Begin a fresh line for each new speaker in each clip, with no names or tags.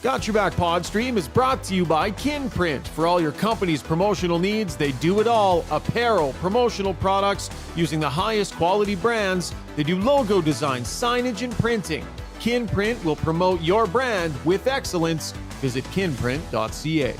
Got Your Back Podstream is brought to you by Kinprint. For all your company's promotional needs, they do it all. Apparel, promotional products using the highest quality brands. They do logo design, signage, and printing. Kinprint will promote your brand with excellence. Visit kinprint.ca.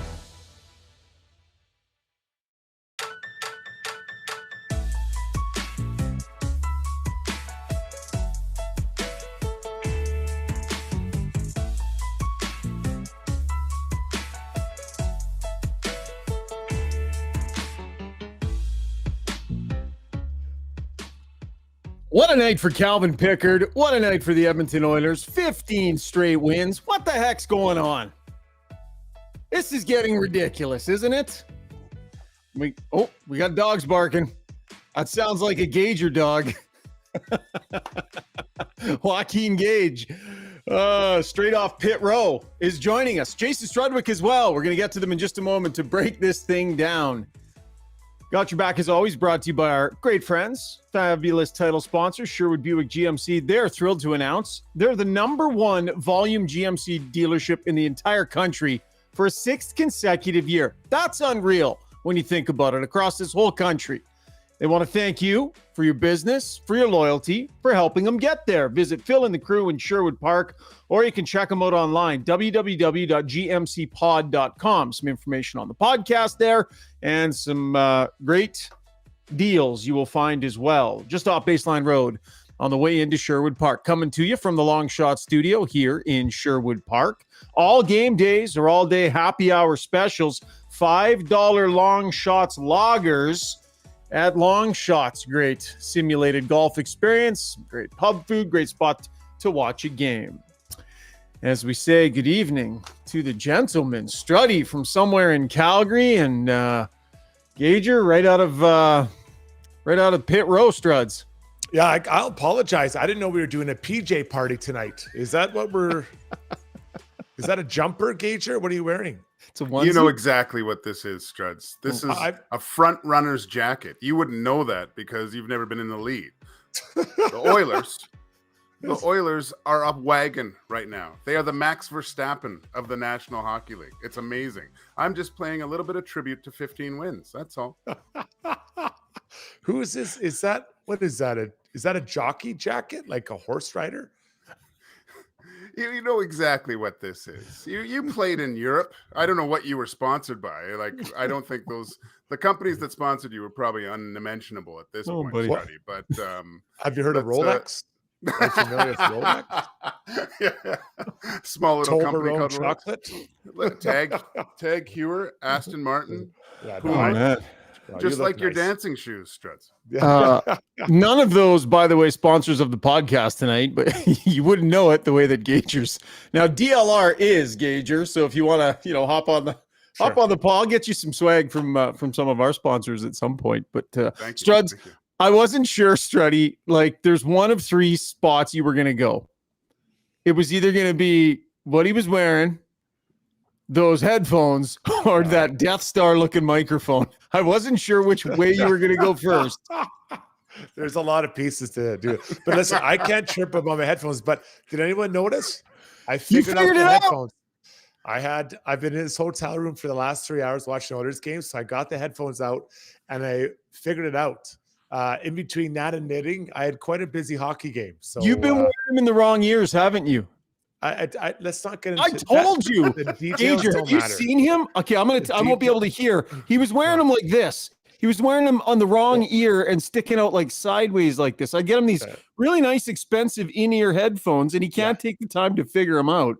What a night for Calvin Pickard. What a night for the Edmonton Oilers. 15 straight wins. What the heck's going on? This is getting ridiculous, isn't it? We got dogs barking. That sounds like a Gager dog. Joaquin Gage, straight off pit row, is joining us. Jason Strudwick as well. We're going to get to them in just a moment to break this thing down. Got Your Back, as always, brought to you by our great friends, fabulous title sponsor, Sherwood Buick GMC. They're thrilled to announce they're the #1 volume GMC dealership in the entire country for a 6th consecutive year. That's unreal when you think about it, across this whole country. They want to thank you for your business, for your loyalty, for helping them get there. Visit Phil and the crew in Sherwood Park, or you can check them out online, www.gmcpod.com. Some information on the podcast there and some great deals you will find as well. Just off Baseline Road on the way into Sherwood Park. Coming to you from the Long Shot Studio here in Sherwood Park. All game days or all day happy hour specials. $5 Long Shots lagers at Long Shots. Great simulated golf experience, great pub food, great spot to watch a game. As we say good evening to the gentleman, Strudy from somewhere in Calgary, and Gager right out of pit row, Struds.
Yeah, I'll apologize. I didn't know we were doing a PJ party tonight. Is that what we're? Is that a jumper, Gager? What are you wearing?
It's a onesie.
You know exactly what this is, Struds. This is a front runner's jacket. You wouldn't know that because you've never been in the lead. The Oilers are up wagon right now. They are the Max Verstappen of the National Hockey League. It's amazing. I'm just playing a little bit of tribute to 15 wins. That's all.
Who is this? Is that, what is that? Is that a jockey jacket? Like a horse rider?
You know exactly what this is. You played in Europe. I don't know what you were sponsored by. Like, I don't think the companies that sponsored you were probably unmentionable at this point, buddy. But
have you heard of Rolex? Are you familiar with Rolex?
Yeah. Small little company called
chocolate.
Tag Heuer, Aston Martin.
Yeah,
just like your dancing shoes, Struts.
None of those, by the way, sponsors of the podcast tonight, but you wouldn't know it the way that Gager's. Now, DLR is Gager, so if you want to, hop on the pod, I'll get you some swag from some of our sponsors at some point. But Struds, I wasn't sure, Struddy. Like, there's one of 3 spots you were going to go. It was either going to be what he was wearing, those headphones, or that Death Star looking microphone. I wasn't sure which way you were going to go first.
There's a lot of pieces to do. But listen, I can't trip about my headphones. But did anyone notice? I figured out the headphones. I've been in this hotel room for the last 3 hours watching Oilers games. So I got the headphones out and I figured it out. In between that and knitting, I had quite a busy hockey game. So
you've been wearing them in the wrong ears, haven't you?
Let's not get into
I told
that.
you.
The details
Gager,
don't
have you
matter.
seen him? Okay, I won't be able to hear. He was wearing them like this. He was wearing them on the wrong ear and sticking out like sideways like this. I get him these really nice, expensive in-ear headphones, and he can't take the time to figure them out.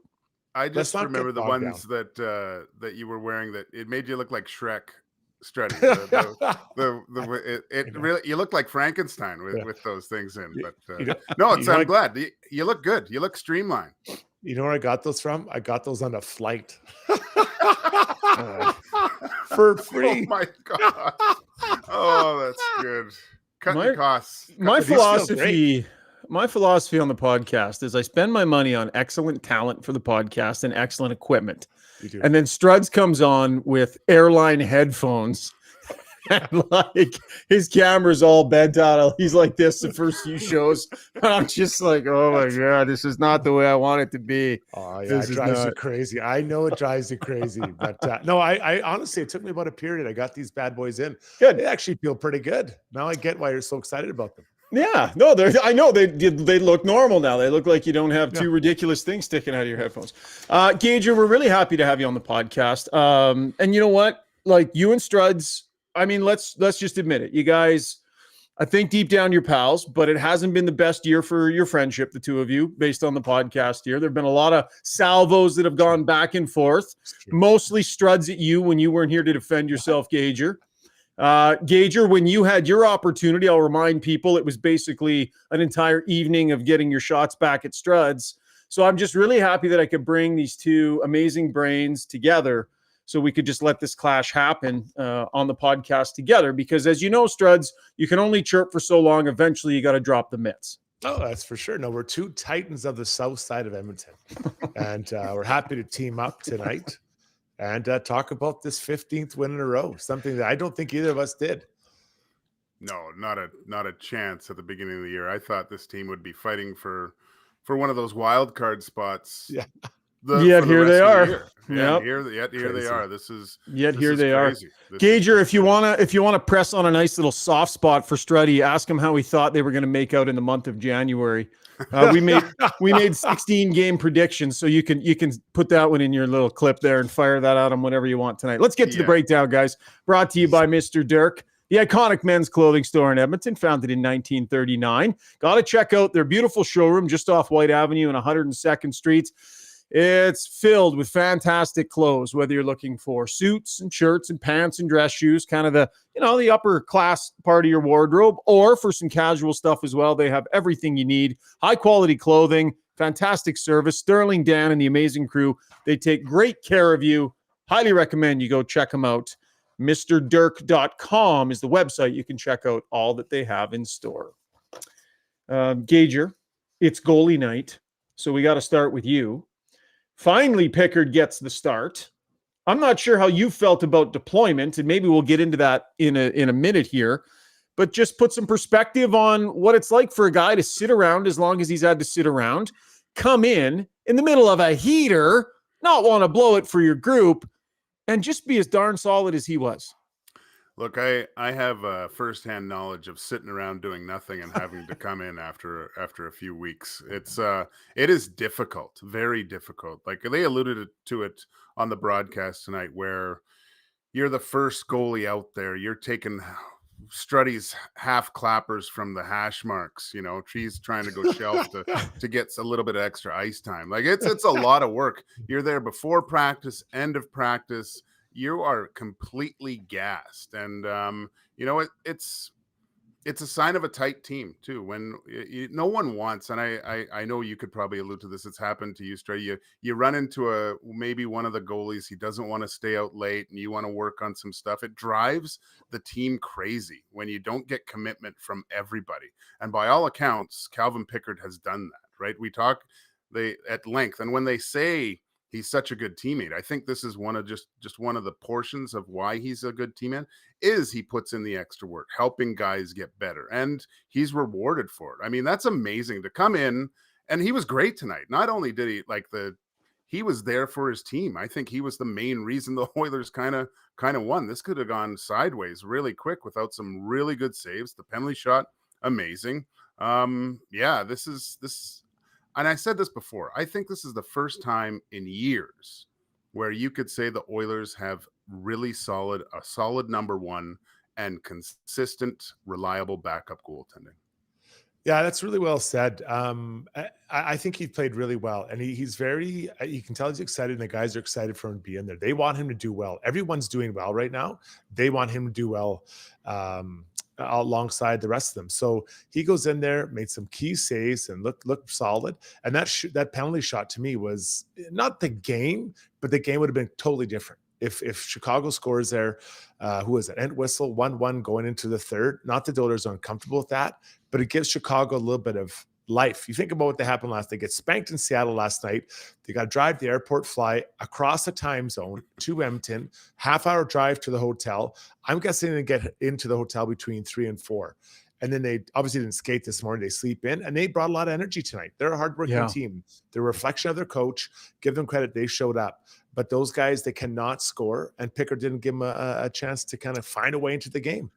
I just remember the ones that you were wearing that it made you look like Shrek. Strutty. Really, you look like Frankenstein with those things in. But I'm glad you look good. You look streamlined.
You know where I got those from? I got those on a flight for free.
Oh my god! Oh, that's good. Cutting costs.
My philosophy on the podcast is I spend my money on excellent talent for the podcast and excellent equipment. And then Struds comes on with airline headphones And like his camera's all bent out. He's like this the first few shows. And I'm just like, oh my God, this is not the way I want it to be.
Oh yeah,
This
it
is
drives you
not.
crazy. I know it drives you crazy, but no, I honestly, it took me about a period. I got these bad boys in.
Good.
They actually feel pretty good. Now I get why you're so excited about them.
Yeah, no, I know they look normal now. They look like you don't have
Yeah.
two ridiculous things sticking out of your headphones. Gager, we're really happy to have you on the podcast. And you know what? Like you and Struds, I mean, let's just admit it. You guys, I think deep down you're pals, but it hasn't been the best year for your friendship, the two of you, based on the podcast here. There have been a lot of salvos that have gone back and forth, mostly Struds at you when you weren't here to defend yourself, Gager. Gager, when you had your opportunity, I'll remind people it was basically an entire evening of getting your shots back at Struds. So I'm just really happy that I could bring these two amazing brains together so we could just let this clash happen on the podcast together. Because as you know, Struds, you can only chirp for so long. Eventually, you got to drop the mitts.
Oh, that's for sure. No, we're two titans of the south side of Edmonton. And we're happy to team up tonight and talk about this 15th win in a row, something that I don't think either of us did.
No, not a chance at the beginning of the year. I thought this team would be fighting for one of those wild card spots.
Yeah.
Yet here they are.
Yeah, here they are. This is
crazy. Gager, if you wanna press on a nice little soft spot for Struddy, ask him how he thought they were going to make out in the month of January. We made 16 game predictions, so you can put that one in your little clip there and fire that out on whatever you want tonight. Let's get to the breakdown, guys. Brought to you by Mr. Dirk, the iconic men's clothing store in Edmonton, founded in 1939. Got to check out their beautiful showroom just off White Avenue and 102nd Street. It's filled with fantastic clothes, whether you're looking for suits and shirts and pants and dress shoes, kind of the upper class part of your wardrobe, or for some casual stuff as well. They have everything you need. High quality clothing, fantastic service. Sterling, Dan, and the amazing crew, they take great care of you. Highly recommend you go check them out. MrDirk.com is the website. You can check out all that they have in store. Gager, it's goalie night, so we got to start with you. Finally, Pickard gets the start. I'm not sure how you felt about deployment, and maybe we'll get into that in a minute here, but just put some perspective on what it's like for a guy to sit around as long as he's had to sit around, come in the middle of a heater, not want to blow it for your group, and just be as darn solid as he was.
Look, I have firsthand knowledge of sitting around doing nothing and having to come in after a few weeks. It is difficult, very difficult. Like they alluded to it on the broadcast tonight, where you're the first goalie out there. You're taking Strudy's half clappers from the hash marks. You know, she's trying to go shelf to get a little bit of extra ice time. Like it's a lot of work. You're there before practice, end of practice. You are completely gassed, and it's a sign of a tight team too. When no one wants, and I know you could probably allude to this. It's happened to you, Stray. You run into maybe one of the goalies. He doesn't want to stay out late, and you want to work on some stuff. It drives the team crazy when you don't get commitment from everybody. And by all accounts, Calvin Pickard has done that. Right? We talk at length, and when they say he's such a good teammate, I think this is one of just one of the portions of why he's a good teammate is he puts in the extra work, helping guys get better, and he's rewarded for it. I mean, that's amazing to come in, and he was great tonight. Not only did he was there for his team. I think he was the main reason the Oilers kind of won. This could have gone sideways really quick without some really good saves. The penalty shot, amazing. This. And I said this before, I think this is the first time in years where you could say the Oilers have really a solid number one and consistent, reliable backup goaltending.
Yeah, that's really well said. I think he played really well, and he's very, you can tell he's excited, and the guys are excited for him to be in there. They want him to do well. Everyone's doing well right now. They want him to do well alongside the rest of them. So he goes in there, made some key saves, and looked solid. And that penalty shot to me was not the game, but the game would have been totally different if Chicago scores there. Who was it? End whistle, 1-1 going into the third. Not that the Oilers are uncomfortable with that, but it gives Chicago a little bit of life. You think about what happened last night. They get spanked in Seattle last night. They got to drive the airport, fly across the time zone to Edmonton, half-hour drive to the hotel. I'm guessing they get into the hotel between 3 and 4. And then they obviously didn't skate this morning. They sleep in, and they brought a lot of energy tonight. They're a hardworking team. They're a reflection of their coach. Give them credit. They showed up. But those guys, they cannot score, and Pickard didn't give them a chance to kind of find a way into the game.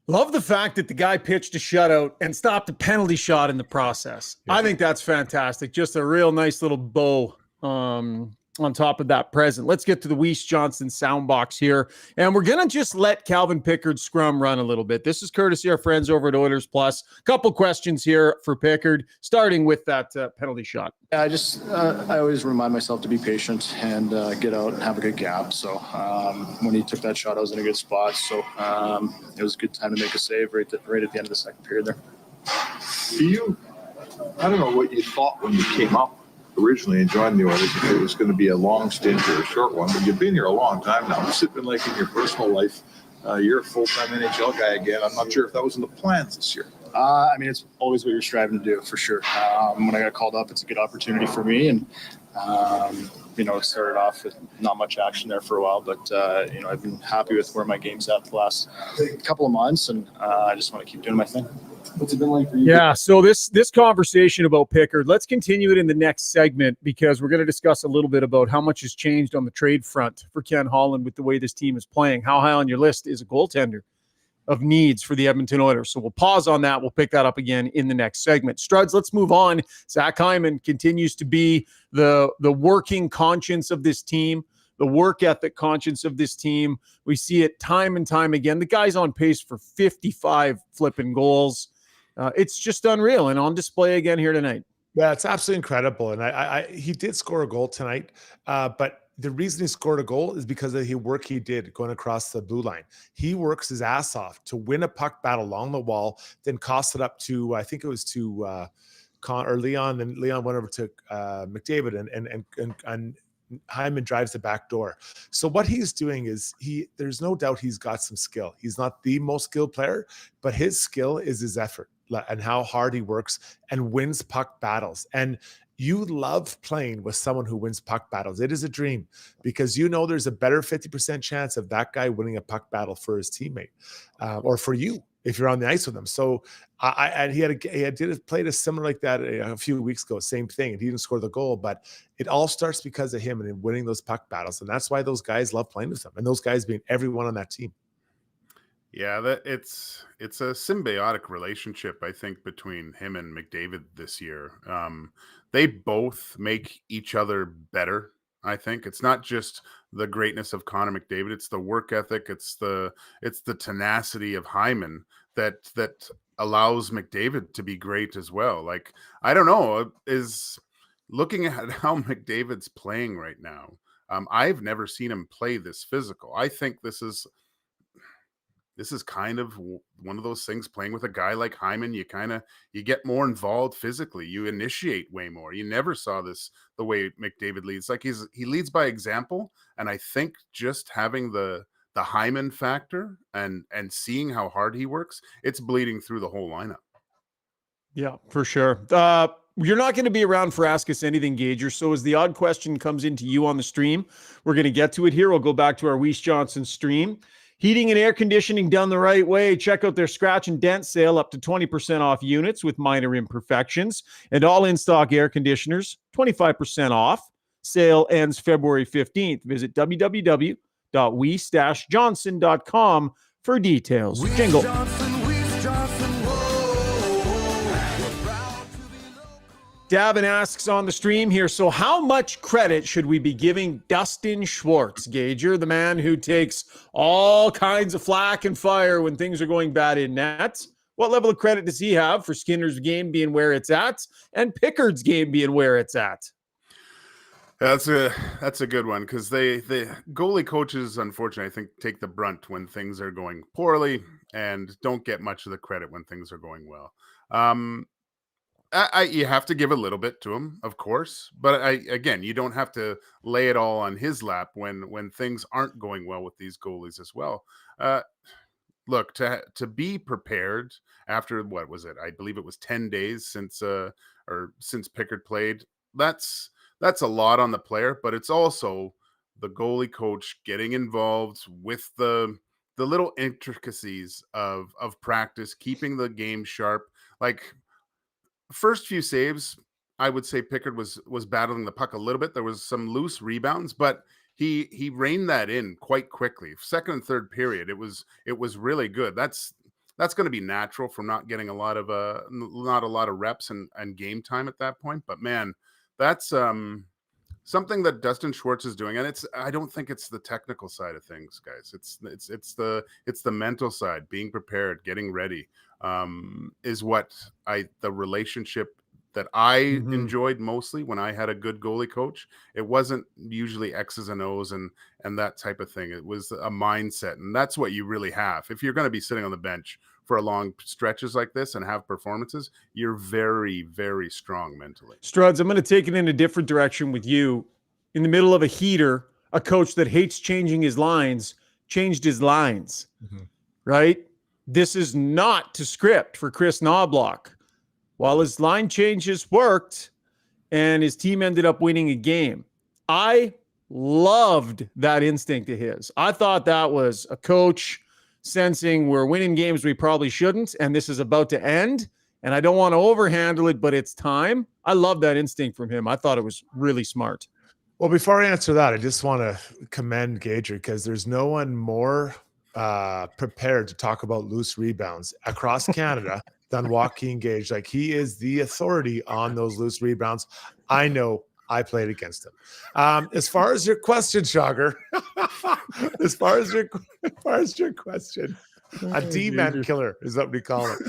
Love the fact that the guy pitched a shutout and stopped a penalty shot in the process. Yeah. I think that's fantastic. Just a real nice little bow on top of that present. Let's get to the Weiss Johnson soundbox here. And we're going to just let Calvin Pickard's scrum run a little bit. This is courtesy our friends over at Oilers Plus. Couple questions here for Pickard, starting with that penalty shot.
Yeah, I always remind myself to be patient and get out and have a good gap. So when he took that shot, I was in a good spot. So it was a good time to make a save right at the end of the second period there.
I don't know what you thought when you came up originally and joined the Oilers, if it was going to be a long stint or a short one, but you've been here a long time now. What's it been like in your personal life? You're a full-time NHL guy again. I'm not sure if that was in the plans this year.
I mean, it's always what you're striving to do, for sure. When I got called up, it's a good opportunity for me. And, it started off with not much action there for a while. But, I've been happy with where my game's at the last couple of months. And I just want to keep doing my thing. What's it been like for you?
Yeah, so this conversation about Pickard, let's continue it in the next segment because we're going to discuss a little bit about how much has changed on the trade front for Ken Holland with the way this team is playing. How high on your list is a goaltender of needs for the Edmonton Oilers? So we'll pause on that. We'll pick that up again in the next segment. Struds, let's move on. Zach Hyman continues to be the working conscience of this team, the work ethic conscience of this team. We see it time and time again. The guy's on pace for 55 flipping goals. It's just unreal and on display again here tonight.
Yeah, it's absolutely incredible. And he did score a goal tonight, but the reason he scored a goal is because of the work he did going across the blue line. He works his ass off to win a puck battle along the wall, then cost it up to, I think it was to Leon, and Leon went over to McDavid and Hyman drives the back door. So what he's doing is there's no doubt he's got some skill. He's not the most skilled player, but his skill is his effort and how hard he works and wins puck battles. And you love playing with someone who wins puck battles. It is a dream because there's a better 50% chance of that guy winning a puck battle for his teammate or for you if you're on the ice with him. So he played a similar like that a few weeks ago, same thing. And he didn't score the goal, but it all starts because of him and him winning those puck battles. And that's why those guys love playing with him. And those guys being everyone on that team.
Yeah, it's a symbiotic relationship, I think, between him and McDavid this year. They both make each other better. I think it's not just the greatness of Connor McDavid; it's the work ethic, it's the tenacity of Hyman that allows McDavid to be great as well. Like, I don't know, is looking at how McDavid's playing right now. I've never seen him play this physical. I think this is kind of one of those things, playing with a guy like Hyman, you get more involved physically. You initiate way more. You never saw this the way McDavid leads. Like he leads by example. And I think just having the Hyman factor and seeing how hard he works, it's bleeding through the whole lineup.
Yeah, for sure. You're not going to be around for Ask Us Anything, Gager. So as the odd question comes into you on the stream, we're going to get to it here. We'll go back to our Weiss Johnson stream. Heating and air conditioning done the right way. Check out their scratch and dent sale, up to 20% off units with minor imperfections. And all in-stock air conditioners, 25% off. Sale ends February 15th. Visit www.weiss-johnson.com for details. Jingle. Davin asks on the stream here, so how much credit should we be giving Dustin Schwartz, Gager, the man who takes all kinds of flack and fire when things are going bad in net? What level of credit does he have for Skinner's game being where it's at and Pickard's game being where it's at?
That's a good one, because the goalie coaches, unfortunately, I think, take the brunt when things are going poorly and don't get much of the credit when things are going well. You have to give a little bit to him, of course, but again, you don't have to lay it all on his lap when things aren't going well with these goalies as well. look, to be prepared after, what was it? I believe it was 10 days since Pickard played. That's a lot on the player, but it's also the goalie coach getting involved with the little intricacies of practice, keeping the game sharp. Like, first few saves, I would say Pickard was battling the puck a little bit. There was some loose rebounds, but he reined that in quite quickly. Second and third period, it was really good. That's going to be natural from not getting not a lot of reps and game time at that point. But man, that's something that Dustin Schwartz is doing, and I don't think it's the technical side of things, guys. It's the mental side, being prepared, getting ready, is what the relationship that I enjoyed mostly when I had a good goalie coach. It wasn't usually X's and O's and that type of thing. It was a mindset, and that's what you really have. If you're going to be sitting on the bench for a long stretches like this and have performances, you're very, very strong mentally.
Struds, I'm going to take it in a different direction with you. In the middle of a heater, a coach that hates changing his lines changed his lines, right? This is not to script for Chris Knobloch. While his line changes worked and his team ended up winning a game, I loved that instinct of his. I thought that was a coach sensing we're winning games we probably shouldn't, and this is about to end, and I don't want to overhandle it, but it's time. I love that instinct from him. I thought it was really smart.
Well, before I answer that, I just want to commend Gager, because there's no one more prepared to talk about loose rebounds across Canada than Joaquin Gage. Like, he is the authority on those loose rebounds. I know, I played against him. As far as your question, Shogger, as far as your question, a D-man killer is what we call it.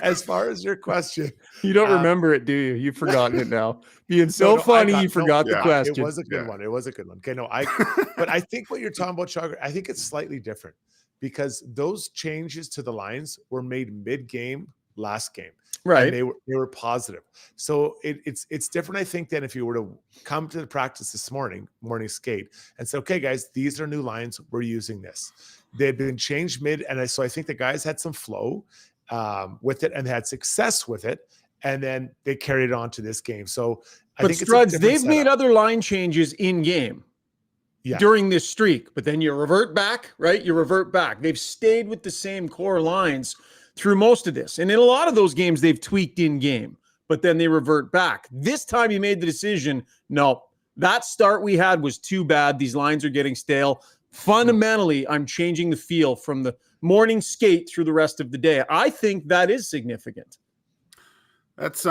As far as your question,
you don't remember it, do you? You've forgotten it now. Being so funny, you forgot the question.
It was a good one. It was a good one. Okay, no, but I think what you're talking about, Shogger, I think it's slightly different, because those changes to the lines were made mid-game last game.
Right.
And they were positive. So it's different, I think, than if you were to come to the practice this morning skate, and say, okay, guys, these are new lines. We're using this. They've been changed mid. And so I think the guys had some flow with it and had success with it. And then they carried it on to this game. So I think
Struds, they've made other line changes in game.
Yeah.
During this streak, but then you revert back, right? You revert back. They've stayed with the same core lines through most of this. And in a lot of those games, they've tweaked in game, but then they revert back. This time you made the decision, no, that start we had was too bad. These lines are getting stale. Fundamentally, I'm changing the feel from the morning skate through the rest of the day. I think that is significant.
That's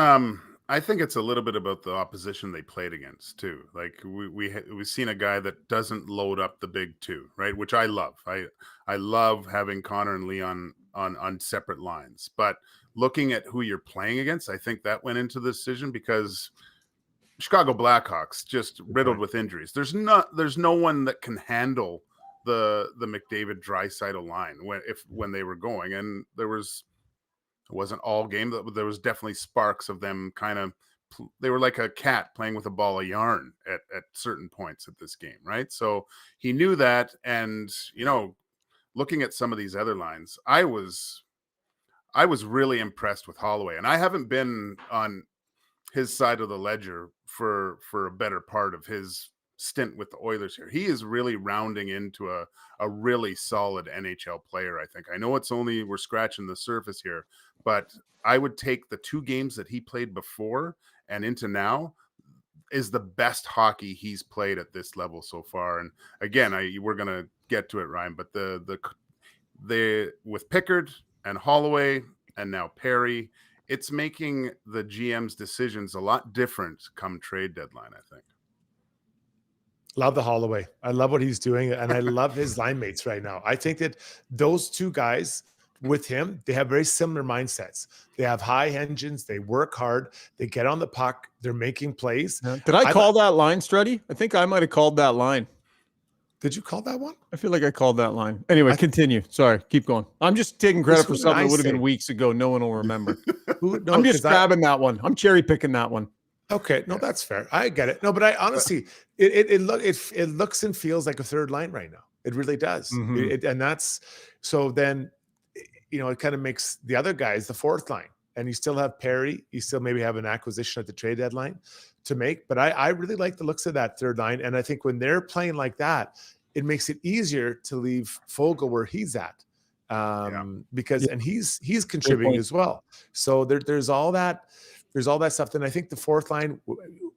I think it's a little bit about the opposition they played against too. Like we've seen a guy that doesn't load up the big two, right? Which I love. I love having Connor and Leon on separate lines. But looking at who you're playing against, I think that went into the decision, because Chicago Blackhawks just riddled with injuries. There's no one that can handle the McDavid Draisaitl line when they were going, and it wasn't all game, but there was definitely sparks of them they were like a cat playing with a ball of yarn at certain points at this game, right? So he knew that, and looking at some of these other lines, I was really impressed with Holloway, and I haven't been on his side of the ledger for a better part of his stint with the Oilers here. He is really rounding into a really solid NHL player, I think. I know we're scratching the surface here, but I would take the 2 games that he played before and into now is the best hockey he's played at this level so far. And again, we're going to get to it, Ryan, but the with Pickard and Holloway and now Perry, it's making the GM's decisions a lot different come trade deadline, I think.
Love the Holloway. I love what he's doing, and I love his line mates right now. I think that those 2 guys with him, they have very similar mindsets. They have high engines. They work hard. They get on the puck. They're making plays.
Did I call that line, Struddy? I think I might have called that line.
Did you call that one?
I feel like I called that line. Anyway, continue. Sorry, keep going. I'm just taking credit for something that would have been weeks ago. No one will remember. I'm just grabbing that one. I'm cherry picking that one.
Okay, no, that's fair. I get it. No, but I honestly, it looks and feels like a third line right now. It really does.
Mhm.
And that's so then, it kind of makes the other guys the fourth line. And you still have Perry. You still maybe have an acquisition at the trade deadline to make. But I really like the looks of that third line. And I think when they're playing like that, it makes it easier to leave Fogle where he's at. Because and he's contributing as well. So there's all that stuff. Then I think the fourth line,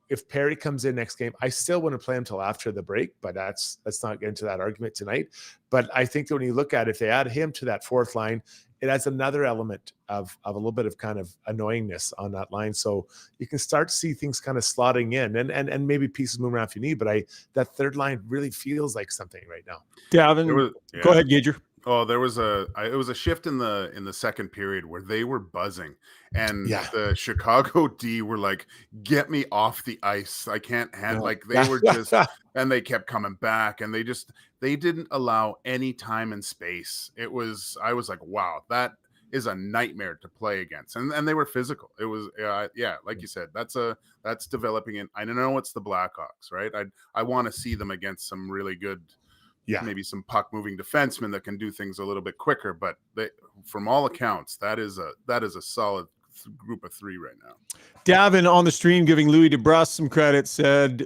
if Perry comes in next game, I still wouldn't play him till after the break, but let's not get into that argument tonight. But I think that when you look at it, if they add him to that fourth line, it adds another element of a little bit of kind of annoyingness on that line. So you can start to see things kind of slotting in and maybe pieces move around if you need, but that third line really feels like something right now.
Davin, go ahead, Gager.
Oh, there was it was a shift in the second period where they were buzzing, and the Chicago D were like, "Get me off the ice! I can't handle." Like they were just, and they kept coming back, and they didn't allow any time and space. I was like, wow, that is a nightmare to play against, and they were physical. It was, like you said, that's developing. In I don't know, it's the Blackhawks, right? I want to see them against some really good. Maybe some puck moving defensemen that can do things a little bit quicker, but from all accounts, that is a solid group of three right now.
Davin on the stream giving Louis DeBrusk some credit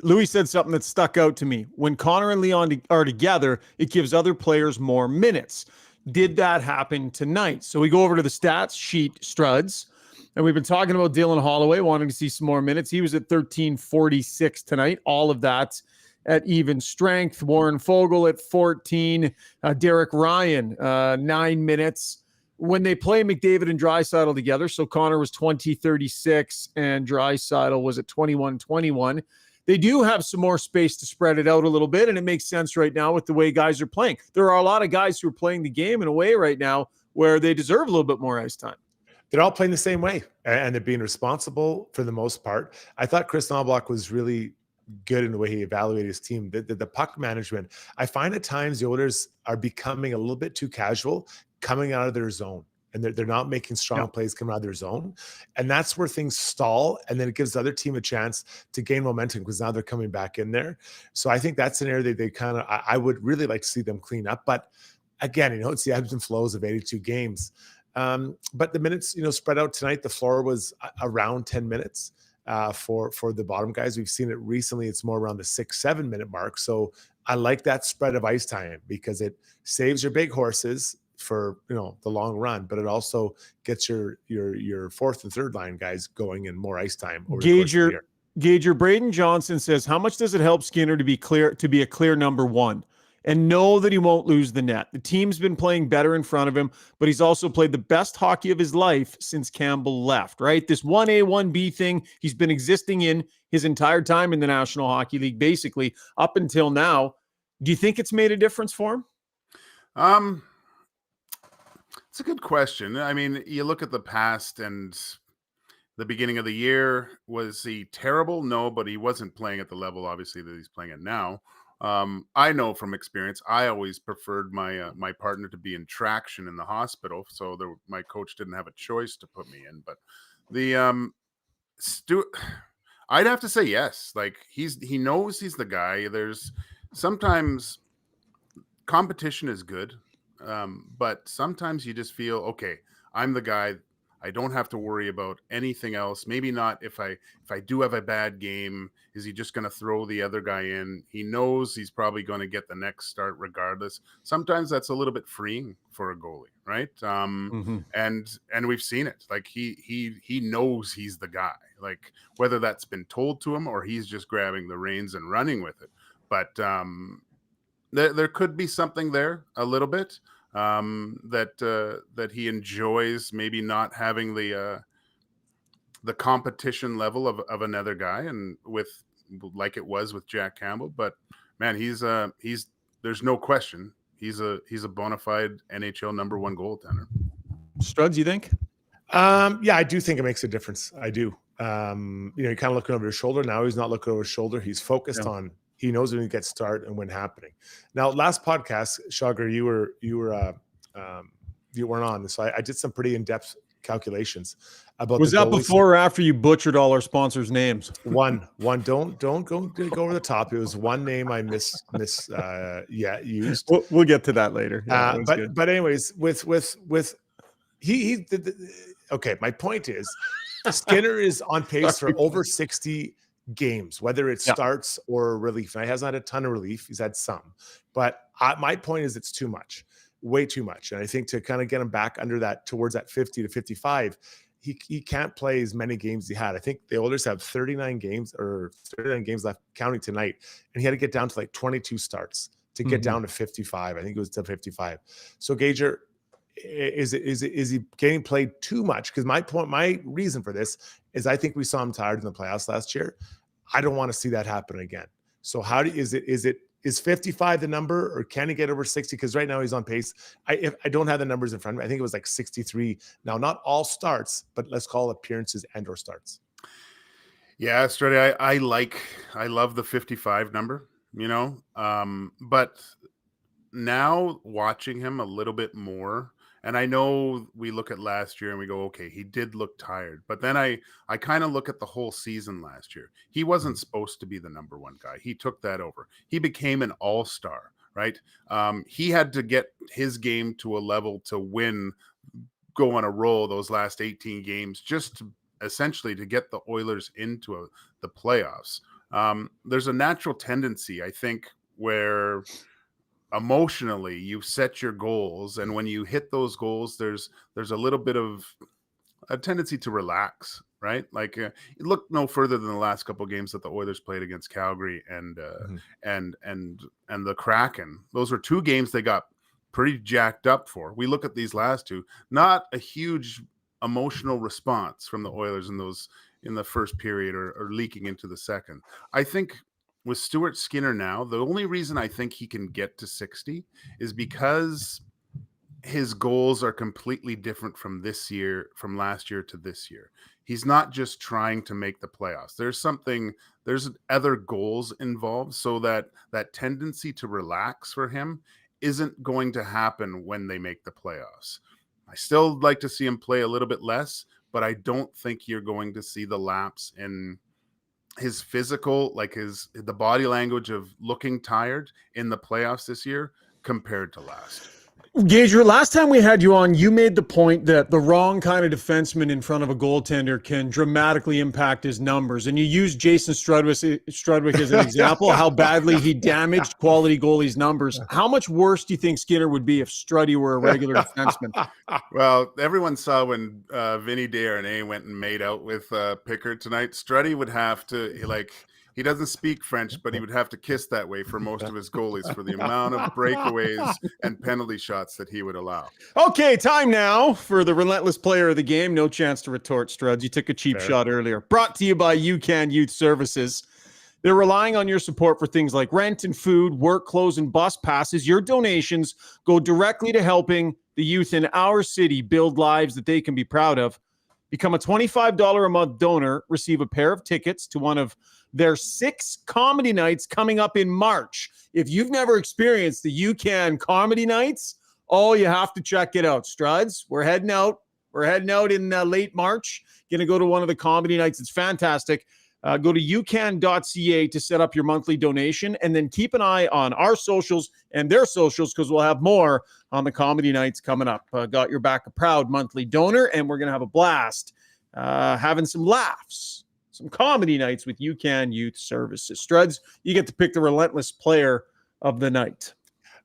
Louis said something that stuck out to me. When Connor and Leon are together, it gives other players more minutes. Did that happen tonight? So we go over to the stats sheet, Struds, and we've been talking about Dylan Holloway wanting to see some more minutes. He was at 13:46 tonight. All of that at even strength. Warren Fogle at 14. Derek Ryan, 9 minutes. When they play McDavid and Draisaitl together, so Connor was 20:36 and Draisaitl was at 21:21. They do have some more space to spread it out a little bit, and it makes sense right now with the way guys are playing. There are a lot of guys who are playing the game in a way right now where they deserve a little bit more ice time.
They're all playing the same way, and they're being responsible for the most part. I thought Chris Knobloch was really good in the way he evaluated his team. The puck management, I find at times the Oilers are becoming a little bit too casual, coming out of their zone, and they're not making strong plays coming out of their zone, and that's where things stall, and then it gives the other team a chance to gain momentum because now they're coming back in there. So I think that's an area that they kind of I would really like to see them clean up. But again, it's the ebbs and flows of 82 games. But the minutes spread out tonight, the floor was around 10 minutes. For the bottom guys. We've seen it recently. It's more around the 6-7 minute mark. So I like that spread of ice time because it saves your big horses for the long run, but it also gets your fourth and third line guys going in more ice time.
Gager Braden Johnson says, how much does it help Skinner to be a clear number one and know that he won't lose the net? The team's been playing better in front of him, but he's also played the best hockey of his life since Campbell left, right? This 1A, 1B thing, he's been existing in his entire time in the National Hockey League, basically, up until now. Do you think it's made a difference for him?
It's a good question. I mean, you look at the past and the beginning of the year. Was he terrible? No, but he wasn't playing at the level, obviously, that he's playing at now. I know from experience, I always preferred my partner to be in traction in the hospital, so my coach didn't have a choice to put me in. But I'd have to say yes. Like he knows he's the guy. There's sometimes competition is good, but sometimes you just feel, okay, I'm the guy. I don't have to worry about anything else. Maybe not if I do have a bad game, is he just going to throw the other guy in? He knows he's probably going to get the next start regardless. Sometimes that's a little bit freeing for a goalie, right? And we've seen it. Like he knows he's the guy. Like whether that's been told to him or he's just grabbing the reins and running with it. But there could be something there a little bit. That he enjoys maybe not having the competition level of another guy, and with like it was with Jack Campbell. But man, he's there's no question he's a bona fide NHL number one goaltender.
Struds, you think?
Yeah, I do think it makes a difference. I do. You're kind of looking over his shoulder. Now he's not looking over his shoulder. He's focused on. He knows when he gets started and when happening. Now, last podcast, Shogger, you weren't on, so I did some pretty in-depth calculations about
Was
the
that
goalies.
before or after you butchered all our sponsors' names?
One. Don't go over the top. It was one name I used.
We'll get to that later. Yeah, that was good.
But anyways, with he okay. My point is, Skinner is on pace for over 60 games, whether it starts or relief. And he hasn't had a ton of relief. He's had some, but my point is it's too much, way too much. And I think to kind of get him back under that, towards that 50 to 55, he can't play as many games as he had. I think the Oilers have 39 games left, counting tonight, and he had to get down to like 22 starts to get down to 55. I think it was to 55. So Gager, is he getting played too much? Because my reason for this is I think we saw him tired in the playoffs last year. I don't want to see that happen again. So is 55 the number, or can he get over 60? Because right now he's on pace. I don't have the numbers in front of me. I think it was like 63. Now, not all starts, but let's call appearances and or starts.
Yeah, Strudy, I love the 55 number, but now watching him a little bit more, and I know we look at last year and we go, okay, he did look tired. But then I kind of look at the whole season last year. He wasn't supposed to be the number one guy. He took that over. He became an all-star, right? He had to get his game to a level to go on a roll those last 18 games, just essentially to get the Oilers into the playoffs. There's a natural tendency, I think, where emotionally you set your goals, and when you hit those goals, there's a little bit of a tendency to relax, right? Like look no further than the last couple of games that the Oilers played against Calgary and the Kraken. Those were two games they got pretty jacked up for. We look at these last two, not a huge emotional response from the Oilers in the first period or leaking into the second. I think with Stuart Skinner now, the only reason I think he can get to 60 is because his goals are completely different from last year to this year. He's not just trying to make the playoffs. There's other goals involved, so that tendency to relax for him isn't going to happen when they make the playoffs. I still like to see him play a little bit less, but I don't think you're going to see the lapse in his physical, like the body language of looking tired in the playoffs this year compared to last.
Gager, last time we had you on, you made the point that the wrong kind of defenseman in front of a goaltender can dramatically impact his numbers. And you used Jason Strudwick as an example, how badly he damaged quality goalies' numbers. How much worse do you think Skinner would be if Struddy were a regular defenseman?
Well, everyone saw when Vinny Desharnais went and made out with Pickard tonight. Struddy would have to, he doesn't speak French, but he would have to kiss that way for most of his goalies for the amount of breakaways and penalty shots that he would allow.
Okay, time now for the Relentless player of the game. No chance to retort, Struds. You took a cheap shot earlier. Brought to you by UCAN Youth Services. They're relying on your support for things like rent and food, work clothes, and bus passes. Your donations go directly to helping the youth in our city build lives that they can be proud of. Become a $25 a month donor, receive a pair of tickets to one of their 6 comedy nights coming up in March. If you've never experienced the UCAN comedy nights, you have to check it out. Struds, we're heading out. We're heading out in late March. Going to go to one of the comedy nights. It's fantastic. Go to ucan.ca to set up your monthly donation, and then keep an eye on our socials and their socials, because we'll have more on the comedy nights coming up. Got your back, a proud monthly donor, and we're going to have a blast having some laughs, some comedy nights with UCAN Youth Services. Struds, you get to pick the Relentless player of the night.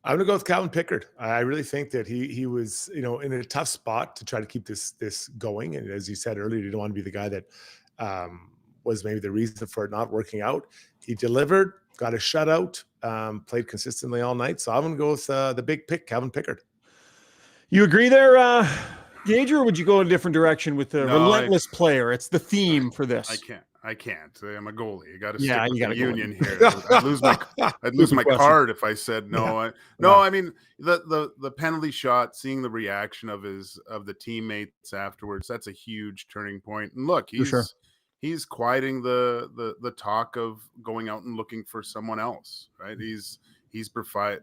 I'm going to go with Calvin Pickard. I really think that he was, in a tough spot to try to keep this going. And as you said earlier, you don't want to be the guy that was maybe the reason for it not working out. He delivered, got a shutout, played consistently all night. So I'm going to go with the big pick, Calvin Pickard.
You agree there, Gage, or would you go in a different direction with the Relentless player? It's the theme for this.
I can't. I'm a goalie. You got to
stick
with the union here. I'd lose my card if I said no. I mean the penalty shot, seeing the reaction of the teammates afterwards, that's a huge turning point. And look, he's quieting the talk of going out and looking for someone else, right? He's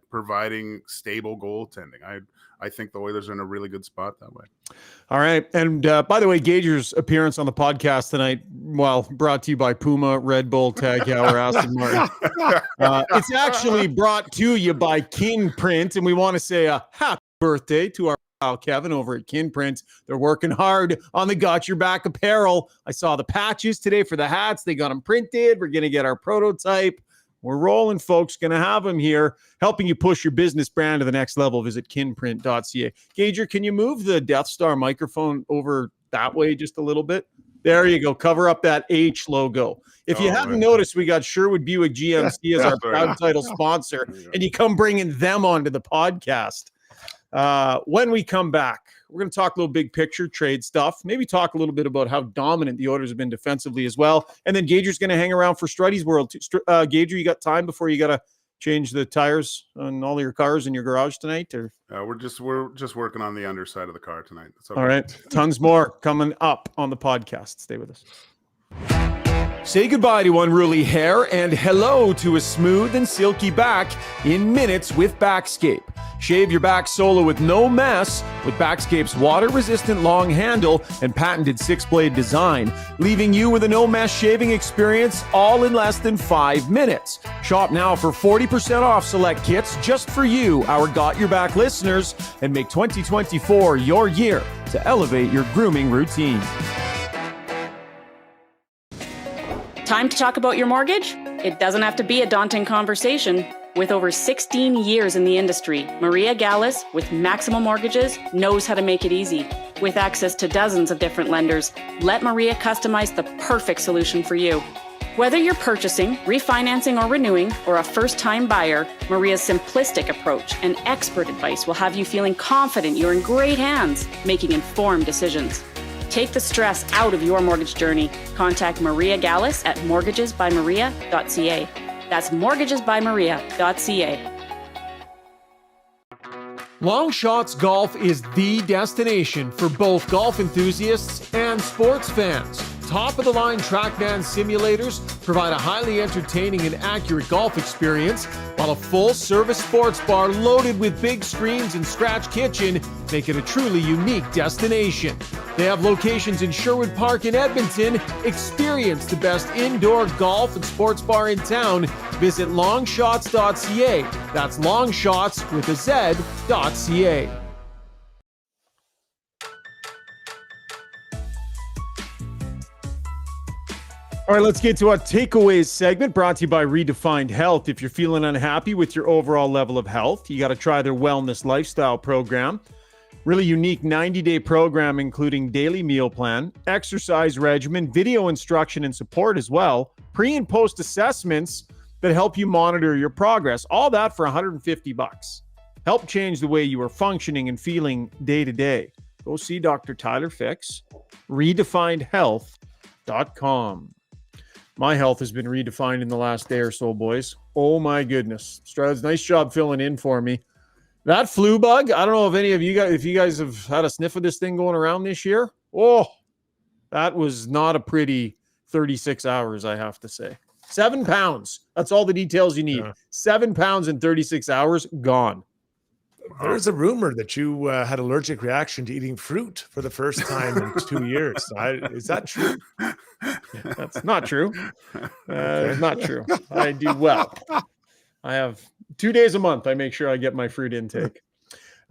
providing stable goaltending. I think the Oilers are in a really good spot that way.
All right. And by the way, Gager's appearance on the podcast tonight, well, brought to you by Puma, Red Bull, Tag Heuer, Aston Martin. It's actually brought to you by Kin Print. And we want to say a happy birthday to our pal Kevin over at Kin Print. They're working hard on the Got Your Back apparel. I saw the patches today for the hats. They got them printed. We're going to get our prototype. We're rolling, folks. Going to have them here, helping you push your business brand to the next level. Visit kinprint.ca. Gager, can you move the Death Star microphone over that way just a little bit? There you go. Cover up that H logo. If you hadn't noticed, we got Sherwood Buick GMC as our proud title sponsor, and you come bringing them onto the podcast. When we come back, we're going to talk a little big picture trade stuff, maybe talk a little bit about how dominant the Oilers have been defensively as well. And then Gager's going to hang around for Strudy World. Gager, you got time before you got to change the tires on all your cars in your garage tonight? Or
we're just working on the underside of the car tonight. Okay.
All right. Tons more coming up on the podcast. Stay with us. Say goodbye to unruly hair and hello to a smooth and silky back in minutes with Backscape. Shave your back solo with no mess with Backscape's water-resistant long handle and patented 6-blade design, leaving you with a no-mess shaving experience all in less than 5 minutes. Shop now for 40% off select kits just for you, our Got Your Back listeners, and make 2024 your year to elevate your grooming routine.
Time to talk about your mortgage? It doesn't have to be a daunting conversation. With over 16 years in the industry, Maria Gallus with Maximum Mortgages knows how to make it easy. With access to dozens of different lenders, let Maria customize the perfect solution for you. Whether you're purchasing, refinancing, or renewing, or a first-time buyer, Maria's simplistic approach and expert advice will have you feeling confident you're in great hands, making informed decisions. Take the stress out of your mortgage journey. Contact Maria Gallus at mortgagesbymaria.ca. That's mortgagesbymaria.ca.
Long Shots Golf is the destination for both golf enthusiasts and sports fans. Top-of-the-line TrackMan simulators provide a highly entertaining and accurate golf experience, while a full-service sports bar loaded with big screens and scratch kitchen make it a truly unique destination. They have locations in Sherwood Park and Edmonton. Experience the best indoor golf and sports bar in town. Visit longshots.ca. That's longshots with a Z.ca. All right, let's get to our takeaways segment brought to you by Redefined Health. If you're feeling unhappy with your overall level of health, you got to try their wellness lifestyle program. Really unique 90-day program, including daily meal plan, exercise regimen, video instruction and support as well, pre and post assessments that help you monitor your progress. All that for $150. Help change the way you are functioning and feeling day to day. Go see Dr. Tyler Fix, redefinedhealth.com. My health has been redefined in the last day or so, boys. Oh my goodness. Strud's, nice job filling in for me. That flu bug, I don't know if any of you guys, if you guys have had a sniff of this thing going around this year. Oh, that was not a pretty 36 hours, I have to say. 7 pounds. That's all the details you need.
Yeah.
7 pounds in 36 hours, gone.
There's a rumor that you had allergic reaction to eating fruit for the first time in 2 years. Is that true?
That's not true. It's not true. I do well. I have 2 days a month. I make sure I get my fruit intake.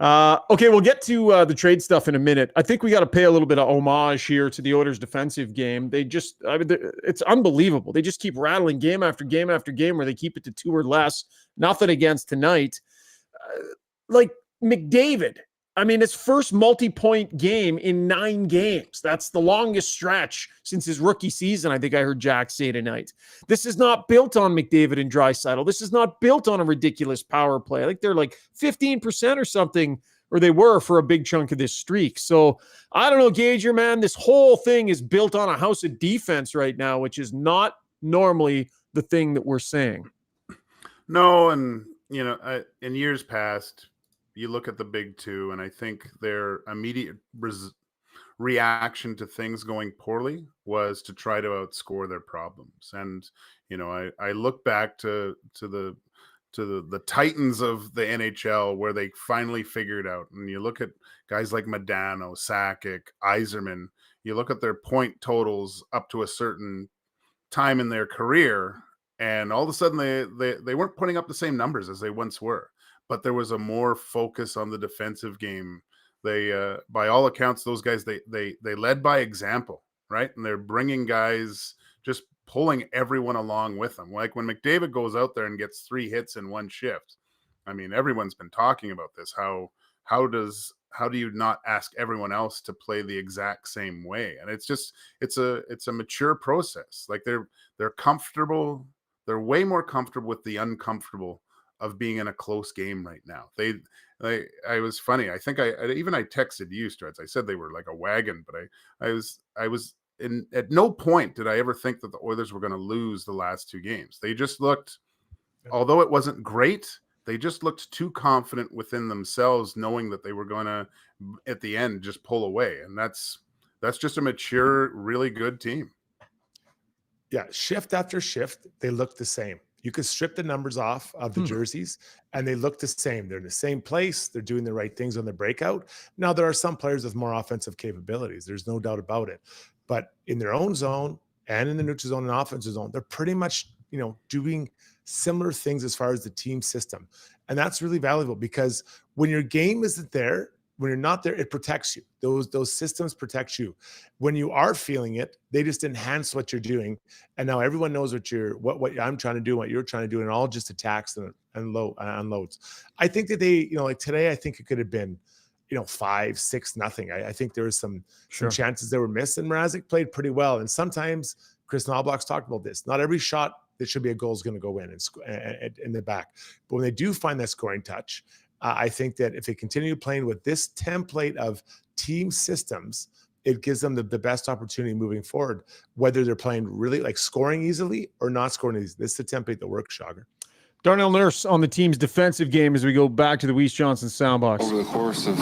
Okay, we'll get to the trade stuff in a minute. I think we got to pay a little bit of homage here to the Oilers' defensive game. It's unbelievable. They just keep rattling game after game after game where they keep it to 2 or less. Nothing against tonight. Like McDavid, I mean, his first multi-point game in 9 games. That's the longest stretch since his rookie season, I think I heard Jack say tonight. This is not built on McDavid and Draisaitl. This is not built on a ridiculous power play. I think they're like 15% or something, or they were for a big chunk of this streak. So I don't know, Gager, man, this whole thing is built on a house of defense right now, which is not normally the thing that we're saying.
No, and, in years past, you look at the big two, and I think their immediate reaction to things going poorly was to try to outscore their problems. And, I look back to the to the titans of the NHL where they finally figured out. And you look at guys like Modano, Sakic, Yzerman, you look at their point totals up to a certain time in their career, and all of a sudden they weren't putting up the same numbers as they once were, but there was a more focus on the defensive game. They by all accounts, those guys, they led by example, right? And they're bringing guys, just pulling everyone along with them. Like when McDavid goes out there and gets 3 hits in one shift, I mean, everyone's been talking about this. How do you not ask everyone else to play the exact same way? And it's a mature process. Like they're comfortable. They're way more comfortable with the uncomfortable of being in a close game right now. I was funny. I think I texted you, Struds. I said they were like a wagon, but I was at no point did I ever think that the Oilers were going to lose the last 2 games. They just looked, although it wasn't great, they just looked too confident within themselves, knowing that they were going to, at the end, just pull away. And that's just a mature, really good team.
Yeah, shift after shift, they look the same. You could strip the numbers off of the jerseys and they look the same. They're in the same place. They're doing the right things on the breakout. Now, there are some players with more offensive capabilities. There's no doubt about it. But in their own zone and in the neutral zone and offensive zone, they're pretty much, doing similar things as far as the team system. And that's really valuable because when your game isn't there, when you're not there, it protects you. Those systems protect you. When you are feeling it, they just enhance what you're doing. And now everyone knows what I'm trying to do, what you're trying to do, and all just attacks and unloads. I think that they, like today, I think it could have been, 5-6-0. I think there was some chances that were missed, and Mrazek played pretty well. And sometimes Chris Knobloch's talked about this. Not every shot that should be a goal is going to go in the back. But when they do find that scoring touch, I think that if they continue playing with this template of team systems, it gives them the best opportunity moving forward, whether they're playing really like scoring easily or not scoring easily. This is the template that works, Schauger.
Darnell Nurse on the team's defensive game as we go back to the Weiss Johnson soundbox.
Over the course of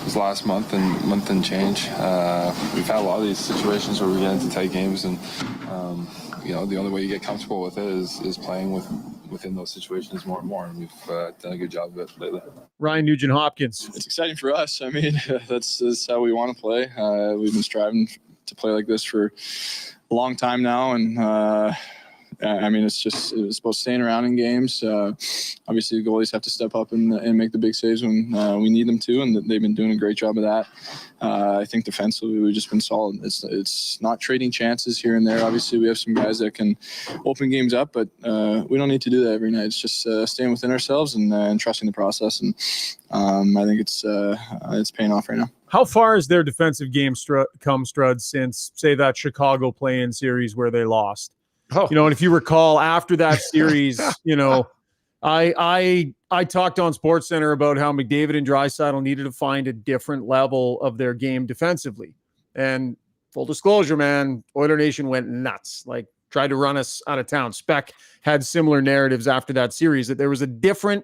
this last month and change, we've had a lot of these situations where we get into tight games, and the only way you get comfortable with it is playing within those situations more and more, and we've done a good job of it lately.
Ryan Nugent-Hopkins.
It's exciting for us. I mean, that's how we want to play. We've been striving to play like this for a long time now, and it's about staying around in games. Obviously, the goalies have to step up and make the big saves when we need them to, and they've been doing a great job of that. I think defensively, we've just been solid. It's not trading chances here and there. Obviously, we have some guys that can open games up, but we don't need to do that every night. It's just staying within ourselves and trusting the process. And I think it's paying off right now.
How far has their defensive game come, Strud, since, say, that Chicago play-in series where they lost?
Oh.
And if you recall, after that series, I talked on SportsCenter about how McDavid and Draisaitl needed to find a different level of their game defensively. And full disclosure, man, Oiler Nation went nuts, like tried to run us out of town. Speck had similar narratives after that series, that there was a different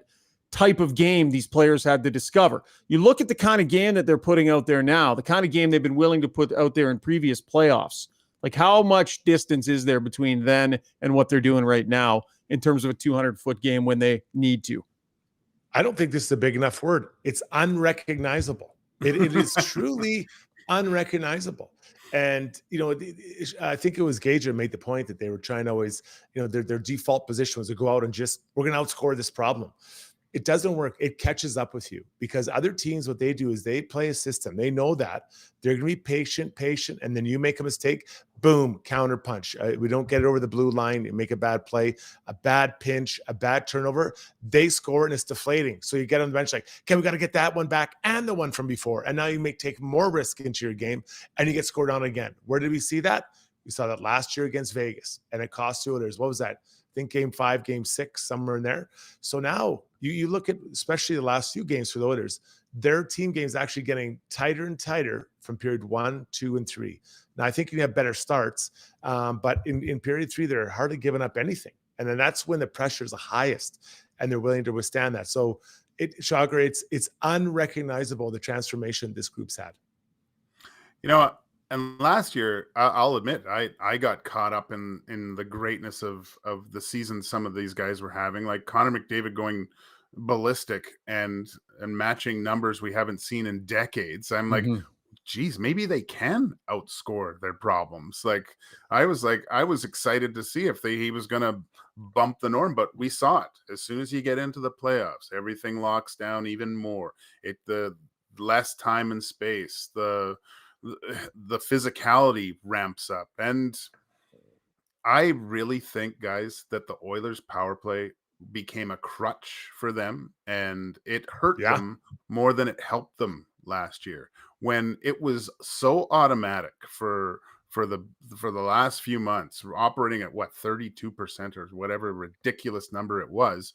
type of game these players had to discover. You look at the kind of game that they're putting out there now, the kind of game they've been willing to put out there in previous playoffs. Like, how much distance is there between then and what they're doing right now in terms of a 200-foot game when they need to?
I don't think this is a big enough word. It's unrecognizable. It is truly unrecognizable. And, I think it was Gage that made the point that they were trying to always, their default position was to go out and we're going to outscore this problem. It doesn't work. It catches up with you because other teams, what they do is they play a system. They know that they're going to be patient, and then you make a mistake, boom, counter punch. We don't get it over the blue line. You make a bad play, a bad pinch, a bad turnover. They score and it's deflating. So you get on the bench like, okay, we got to get that one back and the one from before. And now you take more risk into your game and you get scored on again. Where did we see that? We saw that last year against Vegas, and it cost the Oilers. What was that? I think game 5, game 6, somewhere in there. So now you look at, especially the last few games for the Oilers, their team games actually getting tighter and tighter from period 1, 2, and 3. Now, I think you have better starts, but in period 3, they're hardly giving up anything. And then that's when the pressure is the highest, and they're willing to withstand that. So, Schauger, it's unrecognizable, the transformation this group's had.
And last year, I'll admit, I got caught up in the greatness of the season some of these guys were having, like Connor McDavid going ballistic and matching numbers we haven't seen in decades. I'm like, geez, maybe they can outscore their problems. I was excited to see if he was going to bump the norm, but we saw it. As soon as you get into the playoffs, everything locks down even more. The less time and space, the physicality ramps up. And I really think, guys, that the Oilers power play became a crutch for them, and it hurt them more than it helped them last year, when it was so automatic for the last few months, operating at 32% or whatever ridiculous number it was.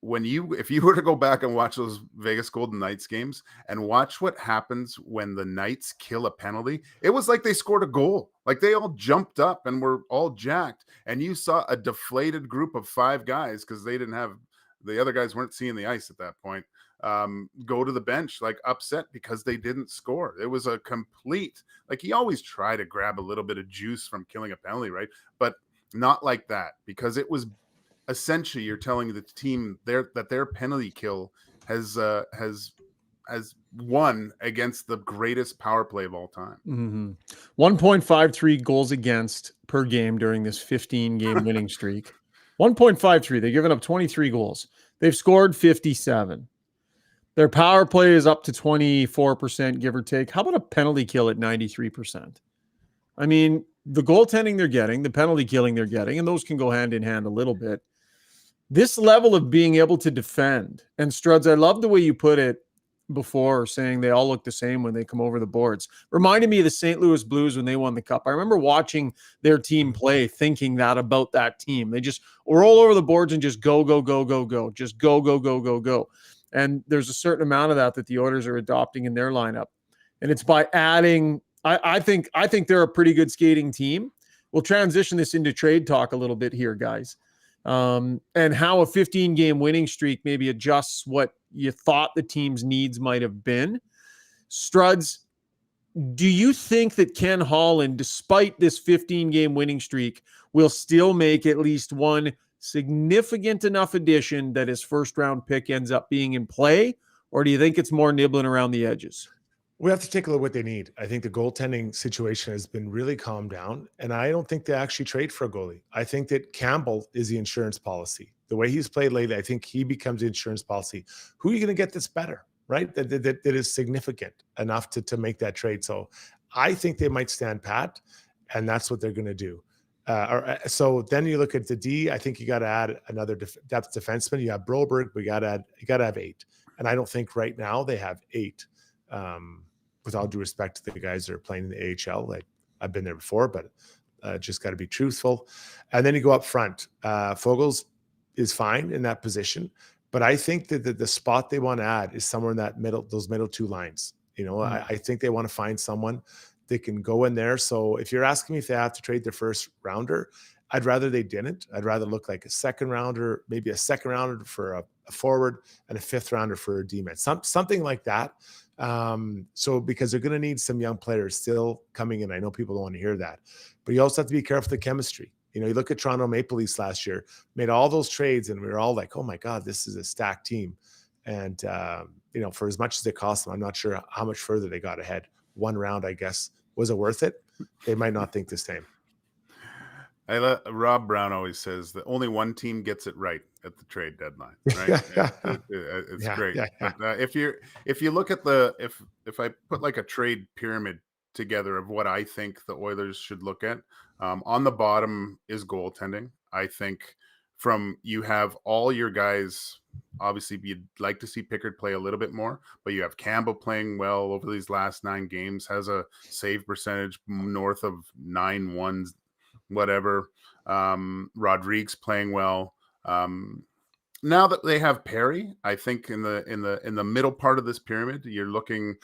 If you were to go back and watch those Vegas Golden Knights games and watch what happens when the Knights kill a penalty, it was like they scored a goal. Like they all jumped up and were all jacked, and you saw a deflated group of 5 guys, because they didn't have, the other guys weren't seeing the ice at that point, go to the bench like upset because they didn't score. It was a complete, like, you always try to grab a little bit of juice from killing a penalty, right? But not like that, because it was essentially, you're telling the team that their penalty kill has won against the greatest power play of all time.
1.53 goals against per game during this 15-game winning streak. 1.53. They've given up 23 goals. They've scored 57. Their power play is up to 24%, give or take. How about a penalty kill at 93%? I mean, the goaltending they're getting, the penalty killing they're getting, and those can go hand in hand a little bit. This level of being able to defend, and Struds, I love the way you put it before, saying they all look the same when they come over the boards. Reminded me of the St. Louis Blues when they won the Cup. I remember watching their team play, thinking that about that team. They just were all over the boards and just go, go, go, go, go. Just go, go, go, go, go. And there's a certain amount of that the Oilers are adopting in their lineup. And it's by adding, I think they're a pretty good skating team. We'll transition this into trade talk a little bit here, guys. And how a 15-game winning streak maybe adjusts what you thought the team's needs might have been. Struds, do you think that Ken Holland, despite this 15-game winning streak, will still make at least one significant enough addition that his first-round pick ends up being in play? Or do you think it's more nibbling around the edges?
We have to take a look at what they need. I think the goaltending situation has been really calmed down, and I don't think they actually trade for a goalie. I think that Campbell is the insurance policy. The way he's played lately, I think he becomes the insurance policy. Who are you going to get that's better, right? That is significant enough to make that trade. So I think they might stand pat, and that's what they're going to do. So then you look at the D. I think you got to add another depth defenseman. You have Broberg, but you got to have 8, and I don't think right now they have 8. With all due respect to the guys that are playing in the AHL, I've been there before, but just got to be truthful. And then you go up front. Fogels is fine in that position, but I think that the spot they want to add is somewhere in that those middle 2 lines. I think they want to find someone that can go in there. So if you're asking me if they have to trade their first rounder, I'd rather they didn't. I'd rather look like a second rounder, maybe a second rounder for a forward and a 5th rounder for a D-man, something like that. So because they're going to need some young players still coming in. I know people don't want to hear that, but you also have to be careful of the chemistry. You look at Toronto Maple Leafs last year, made all those trades, and we were all like, oh my God, this is a stacked team. And, for as much as it cost them, I'm not sure how much further they got ahead. 1 round, I guess. Was it worth it? They might not think the same.
Rob Brown always says that only one team gets it right at the trade deadline. Right? It's great.
Yeah.
But if you look at if I put like a trade pyramid together of what I think the Oilers should look at, on the bottom is goaltending. I think you have all your guys. Obviously, you'd like to see Pickard play a little bit more, but you have Campbell playing well over these last 9 games, has a save percentage north of 9-1. Whatever. Rodriguez playing well. Now that they have Perry, I think in the middle part of this pyramid, you're looking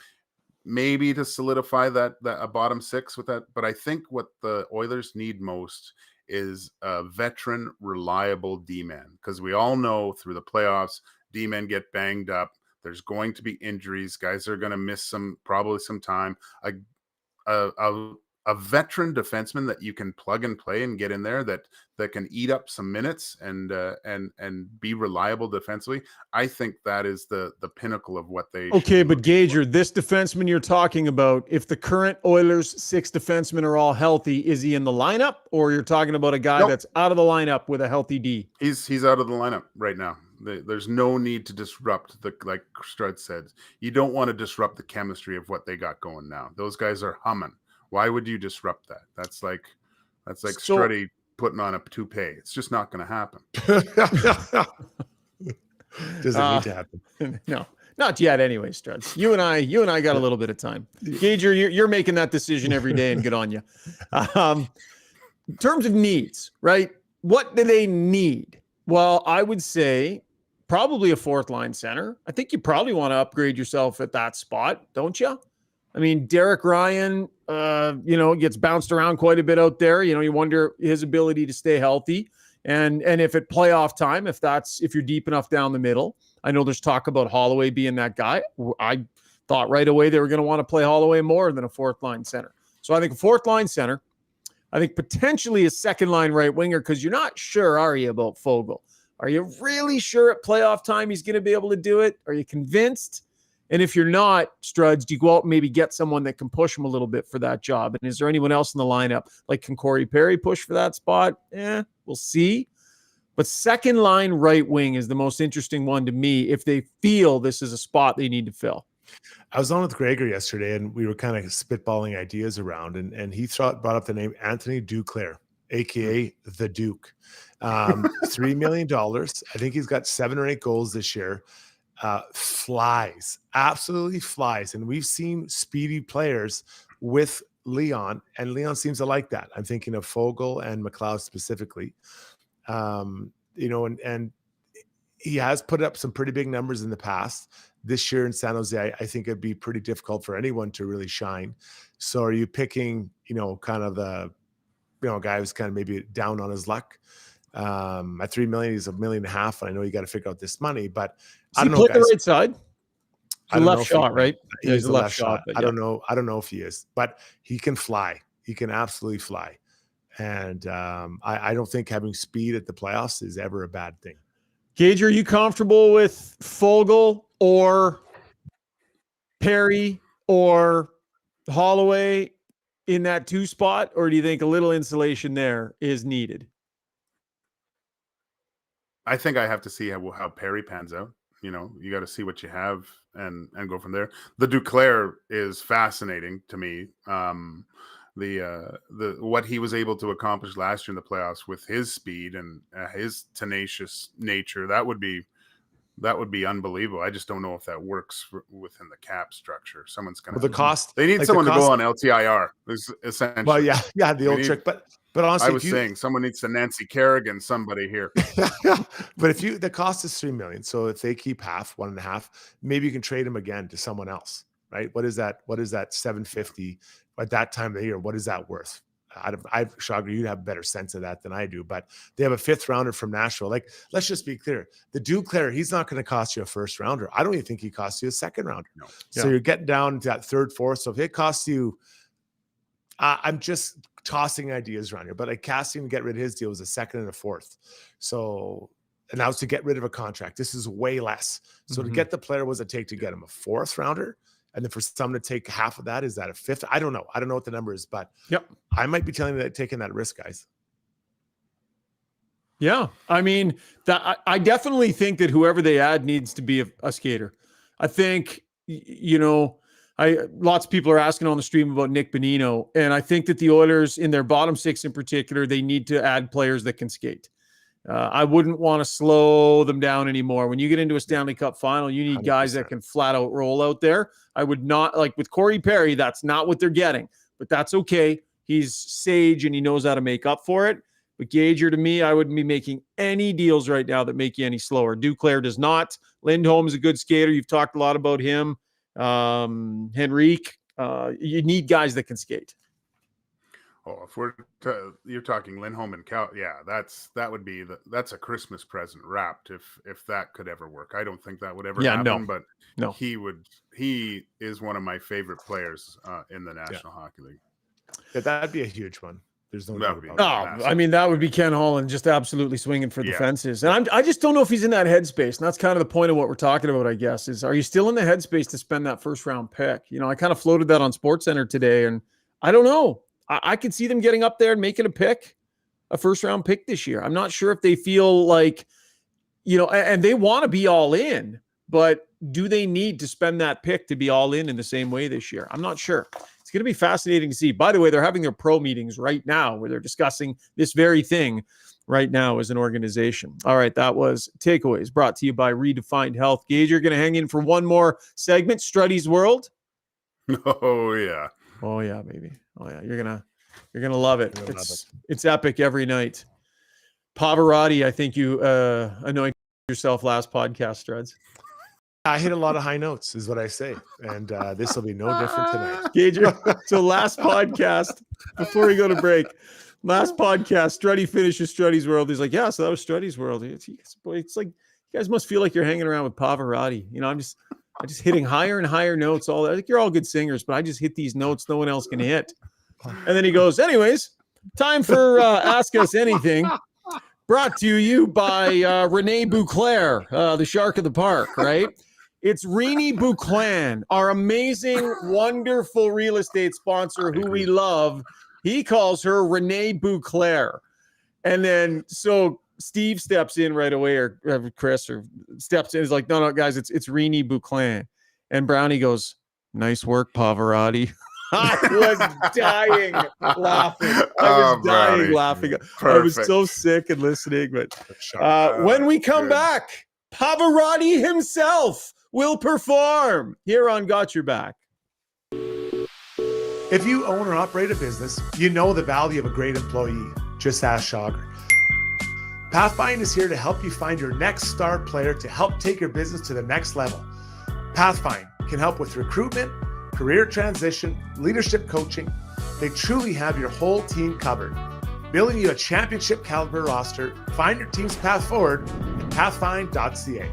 maybe to solidify that a bottom 6 with that. But I think what the Oilers need most is a veteran, reliable D-man, because we all know through the playoffs, D-men get banged up. There's going to be injuries. Guys are going to miss probably some time. a veteran defenseman that you can plug and play and get in there that can eat up some minutes and be reliable defensively. I think that is the pinnacle of what they.
Okay, but Gager, this defenseman you're talking about, if the current Oilers 6 defensemen are all healthy, is he in the lineup, or you're talking about a guy that's out of the lineup with a healthy D?
He's out of the lineup right now. There's no need to disrupt like Strud said. You don't want to disrupt the chemistry of what they got going now. Those guys are humming. Why would you disrupt that? That's like Struddy putting on a toupee. It's just not going to happen.
Doesn't need to happen.
No, not yet. Anyway, Struds, you and I got a little bit of time. Gager, you're making that decision every day, and good on you. In terms of needs, right? What do they need? Well, I would say probably a fourth line center. I think you probably want to upgrade yourself at that spot, don't you? I mean, Derek Ryan, gets bounced around quite a bit out there. You wonder his ability to stay healthy. And if at playoff time, if you're deep enough down the middle, I know there's talk about Holloway being that guy. I thought right away they were going to want to play Holloway more than a fourth line center. So I think a fourth line center, I think potentially a second line right winger, because you're not sure, are you, about Fogle? Are you really sure at playoff time he's going to be able to do it? Are you convinced? And if you're not, Struds, do you go out and maybe get someone that can push him a little bit for that job? And is there anyone else in the lineup? Like, can Corey Perry push for that spot? We'll see. But second line right wing is the most interesting one to me if they feel this is a spot they need to fill.
I was on with Gregor yesterday, and we were kind of spitballing ideas around, and he brought up the name Anthony Duclair, a.k.a. the Duke. $3 million. I think he's got 7 or 8 goals this year. Absolutely flies. And we've seen speedy players with Leon, and Leon seems to like that. I'm thinking of Fogle and McLeod specifically. And he has put up some pretty big numbers in the past. This year in San Jose, I think it'd be pretty difficult for anyone to really shine. So are you picking, kind of the, guy who's kind of maybe down on his luck? At $3 million, he's $1.5 million. And I know you got to figure out this money, but I don't know.
Play the right side. He's a left shot, right?
Yeah, he's a left shot. I don't know. I don't know if he is, but he can fly. He can absolutely fly. And I don't think having speed at the playoffs is ever a bad thing.
Gage, are you comfortable with Fogle or Perry or Holloway in that 2 spot, or do you think a little insulation there is needed?
I think I have to see how Perry pans out. You got to see what you have and go from there. The Duclair is fascinating to me. The what he was able to accomplish last year in the playoffs with his speed and his tenacious nature, that would be unbelievable. I just don't know if that works within the cap structure. Someone's going to
the cost.
They need someone to go on LTIR. Essentially.
Well, yeah, the old trick, but honestly,
I was saying someone needs to Nancy Kerrigan somebody here.
But the cost is $3 million, so if they keep half, 1.5, maybe you can trade him again to someone else, right? What is that? $750 at that time of the year? What is that worth? Shogger, you'd have a better sense of that than I do, but they have a 5th rounder from Nashville. Like, let's just be clear. The Duclair, he's not going to cost you a 1st rounder. I don't even think he costs you a 2nd rounder. No. So you're getting down to that 3rd, 4th. So if it costs you, I'm just tossing ideas around here, but like casting to get rid of his deal was a 2nd and a 4th. So, and that was to get rid of a contract. This is way less. So to get the player, what does it take to get him a 4th rounder? And then for someone to take half of that, is that a 5th? I don't know. I don't know what the number is, but I might be telling you that taking that risk, guys.
Yeah. I mean, I definitely think that whoever they add needs to be a skater. I think, lots of people are asking on the stream about Nick Bonino, and I think that the Oilers in their bottom 6 in particular, they need to add players that can skate. I wouldn't want to slow them down anymore. When you get into a Stanley Cup final, you need 100%. Guys that can flat out roll out there. I would not, like with Corey Perry, that's not what they're getting, but that's okay. He's sage and he knows how to make up for it. But Gager, to me, I wouldn't be making any deals right now that make you any slower. Duclair does not. Lindholm is a good skater. You've talked a lot about him. Henrique, you need guys that can skate.
Oh, if you're talking Lindholm and Cal, yeah, that's a Christmas present wrapped if that could ever work. I don't think that would ever happen, but
no,
he is one of my favorite players in the National Hockey League.
Yeah, that'd be a huge one. There's no doubt about
it. I mean, that would be Ken Holland just absolutely swinging for the fences. And I just don't know if he's in that headspace. And that's kind of the point of what we're talking about, I guess, is are you still in the headspace to spend that first round pick? You know, I kind of floated that on SportsCenter today, and I don't know. I could see them getting up there and making a first round pick this year. I'm not sure if they feel like, you know, and they want to be all in, but do they need to spend that pick to be all in the same way this year? I'm not sure. It's going to be fascinating to see. By the way, they're having their pro meetings right now where they're discussing this very thing right now as an organization. All right, that was Takeaways brought to you by Redefined Health. Gage, you're going to hang in for one more segment, Strudy's World.
Oh, yeah.
Oh, yeah, baby. Oh, yeah. You're going to love it. It's epic every night. Pavarotti, I think you anointed yourself last podcast, Struds.
I hit a lot of high notes, is what I say. And this will be no different tonight.
Gage, so last podcast, before we go to break, last podcast, Strudy finishes Strudy's World. He's like, yeah, so that was Strudy's World. It's like, you guys must feel like you're hanging around with Pavarotti. You know, I'm just hitting higher and higher notes. I think you're all good singers, but I just hit these notes no one else can hit. And then he goes, anyways, time for Ask Us Anything. Brought to you by Rene Bouclair, the Shark of the Park, right? It's Renee Bouclan, our amazing, wonderful real estate sponsor who we love. He calls her Renee Bouclair. And then so Steve steps in right away, or Chris, or steps in. He's like, no, guys, it's Renee Bouclan. And Brownie goes, nice work, Pavarotti. I was dying laughing. Laughing.
Perfect.
I was so sick and listening. But when we come back, Pavarotti himself will perform here on Got Your Back.
If you own or operate a business, you know the value of a great employee. Just ask Schauger. Pathfind is here to help you find your next star player to help take your business to the next level. Pathfind can help with recruitment, career transition, leadership coaching. They truly have your whole team covered. Building you a championship caliber roster. Find your team's path forward at pathfind.ca.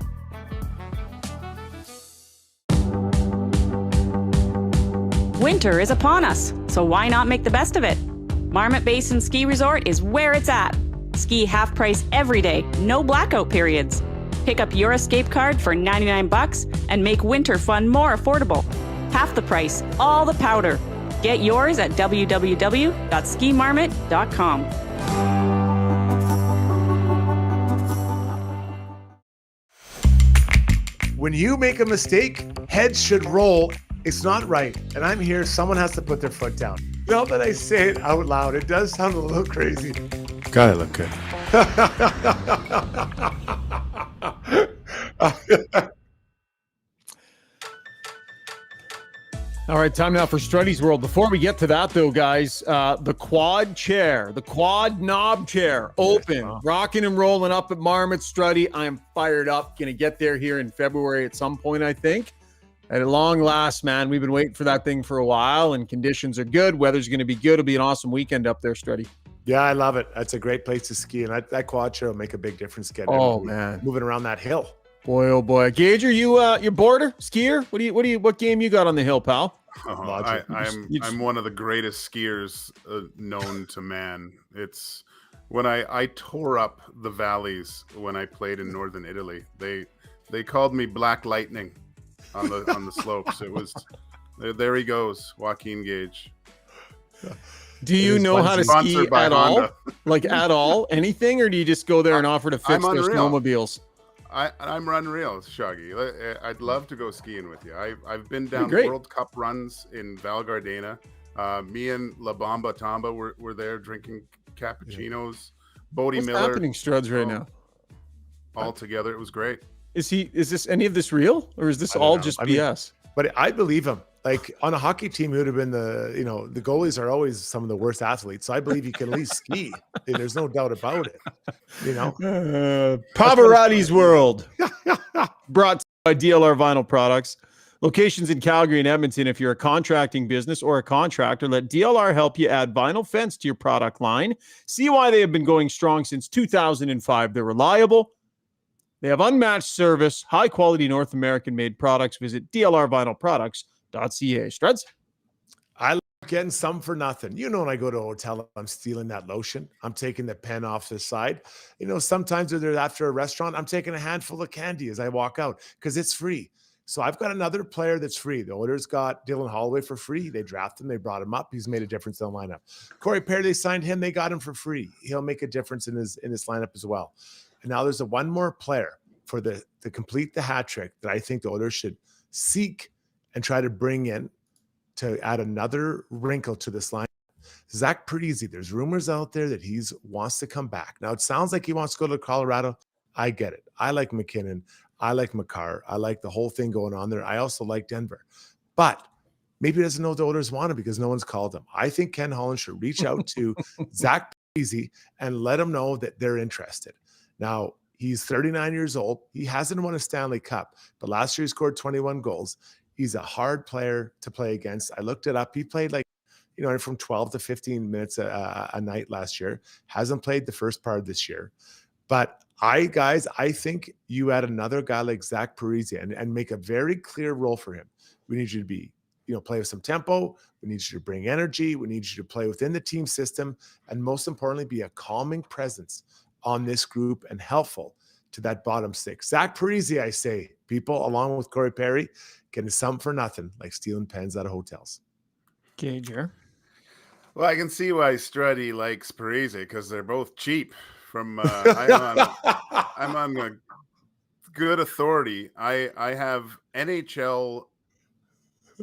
Winter is upon us, so why not make the best of it? Marmot Basin Ski Resort is where it's at. Ski half price every day, no blackout periods. Pick up your escape card for $99 and make winter fun more affordable. Half the price, all the powder. Get yours at www.skimarmot.com.
When you make a mistake, heads should roll. It's not right. And I'm here. Someone has to put their foot down. Now that I say it out loud, it does sound a little crazy.
Gotta look good.
All right, time now for Strudy's World. Before we get to that, though, guys, the quad knob chair, open, rocking and rolling up at Marmot Strudy. I am fired up. Going to get there here in February at some point, I think. At long last, man, we've been waiting for that thing for a while, and conditions are good. Weather's going to be good. It'll be an awesome weekend up there, Strudy.
Yeah, I love it. That's a great place to ski, and that quad chair will make a big difference getting moving around that hill.
Boy, oh boy. Gage, are you your border skier? What game you got on the hill, pal?
I'm one of the greatest skiers known to man. It's when I tore up the valleys when I played in northern Italy. They called me Black Lightning on the slopes. It was there he goes, Joaquin Gage.
Do you know how to ski at all? Like at all? Anything, or do you just go there and offer to fix their snowmobiles?
I'm unreal, Shaggy. I'd love to go skiing with you. I've been down World Cup runs in Val Gardena. Me and La Bamba Tamba were there drinking cappuccinos. Bodie Miller.
What's happening, Struds, right now?
All together, it was great.
Is this any of this real, or is this all just BS?
But I believe him. Like on a hockey team, he would have been the goalies are always some of the worst athletes. So I believe he can at least ski. And there's no doubt about it. Pavarotti's
World, brought to you by DLR Vinyl Products. Locations in Calgary and Edmonton. If you're a contracting business or a contractor, let DLR help you add vinyl fence to your product line. See why they have been going strong since 2005. They're reliable. They have unmatched service, high-quality North American-made products. Visit dlrvinylproducts.ca. Struds?
I like getting some for nothing. When I go to a hotel, I'm stealing that lotion. I'm taking the pen off the side. Sometimes when they're after a restaurant, I'm taking a handful of candy as I walk out because it's free. So I've got another player that's free. The Oilers got Dylan Holloway for free. They drafted him. They brought him up. He's made a difference in the lineup. Corey Perry, they signed him. They got him for free. He'll make a difference in his lineup as well. And now there's one more player to complete the hat trick that I think the Oilers should seek and try to bring in to add another wrinkle to this line. Zach Parise. There's rumors out there that he wants to come back. Now, it sounds like he wants to go to Colorado. I get it. I like McKinnon. I like Makar. I like the whole thing going on there. I also like Denver. But maybe he doesn't know what the Oilers want him because no one's called him. I think Ken Holland should reach out to Zach Parise and let him know that they're interested. Now, he's 39 years old. He hasn't won a Stanley Cup, but last year he scored 21 goals. He's a hard player to play against. I looked it up. He played from 12 to 15 minutes a night last year. Hasn't played the first part of this year. But I think you add another guy like Zach Parise and make a very clear role for him. We need you to be, play with some tempo. We need you to bring energy. We need you to play within the team system. And most importantly, be a calming presence on this group and helpful to that bottom six. Zach Parise, I say, people, along with Corey Perry, getting some for nothing, like stealing pens out of hotels.
Gage here.
Well, I can see why Strudy likes Parise because they're both cheap. I'm on the good authority. I have NHL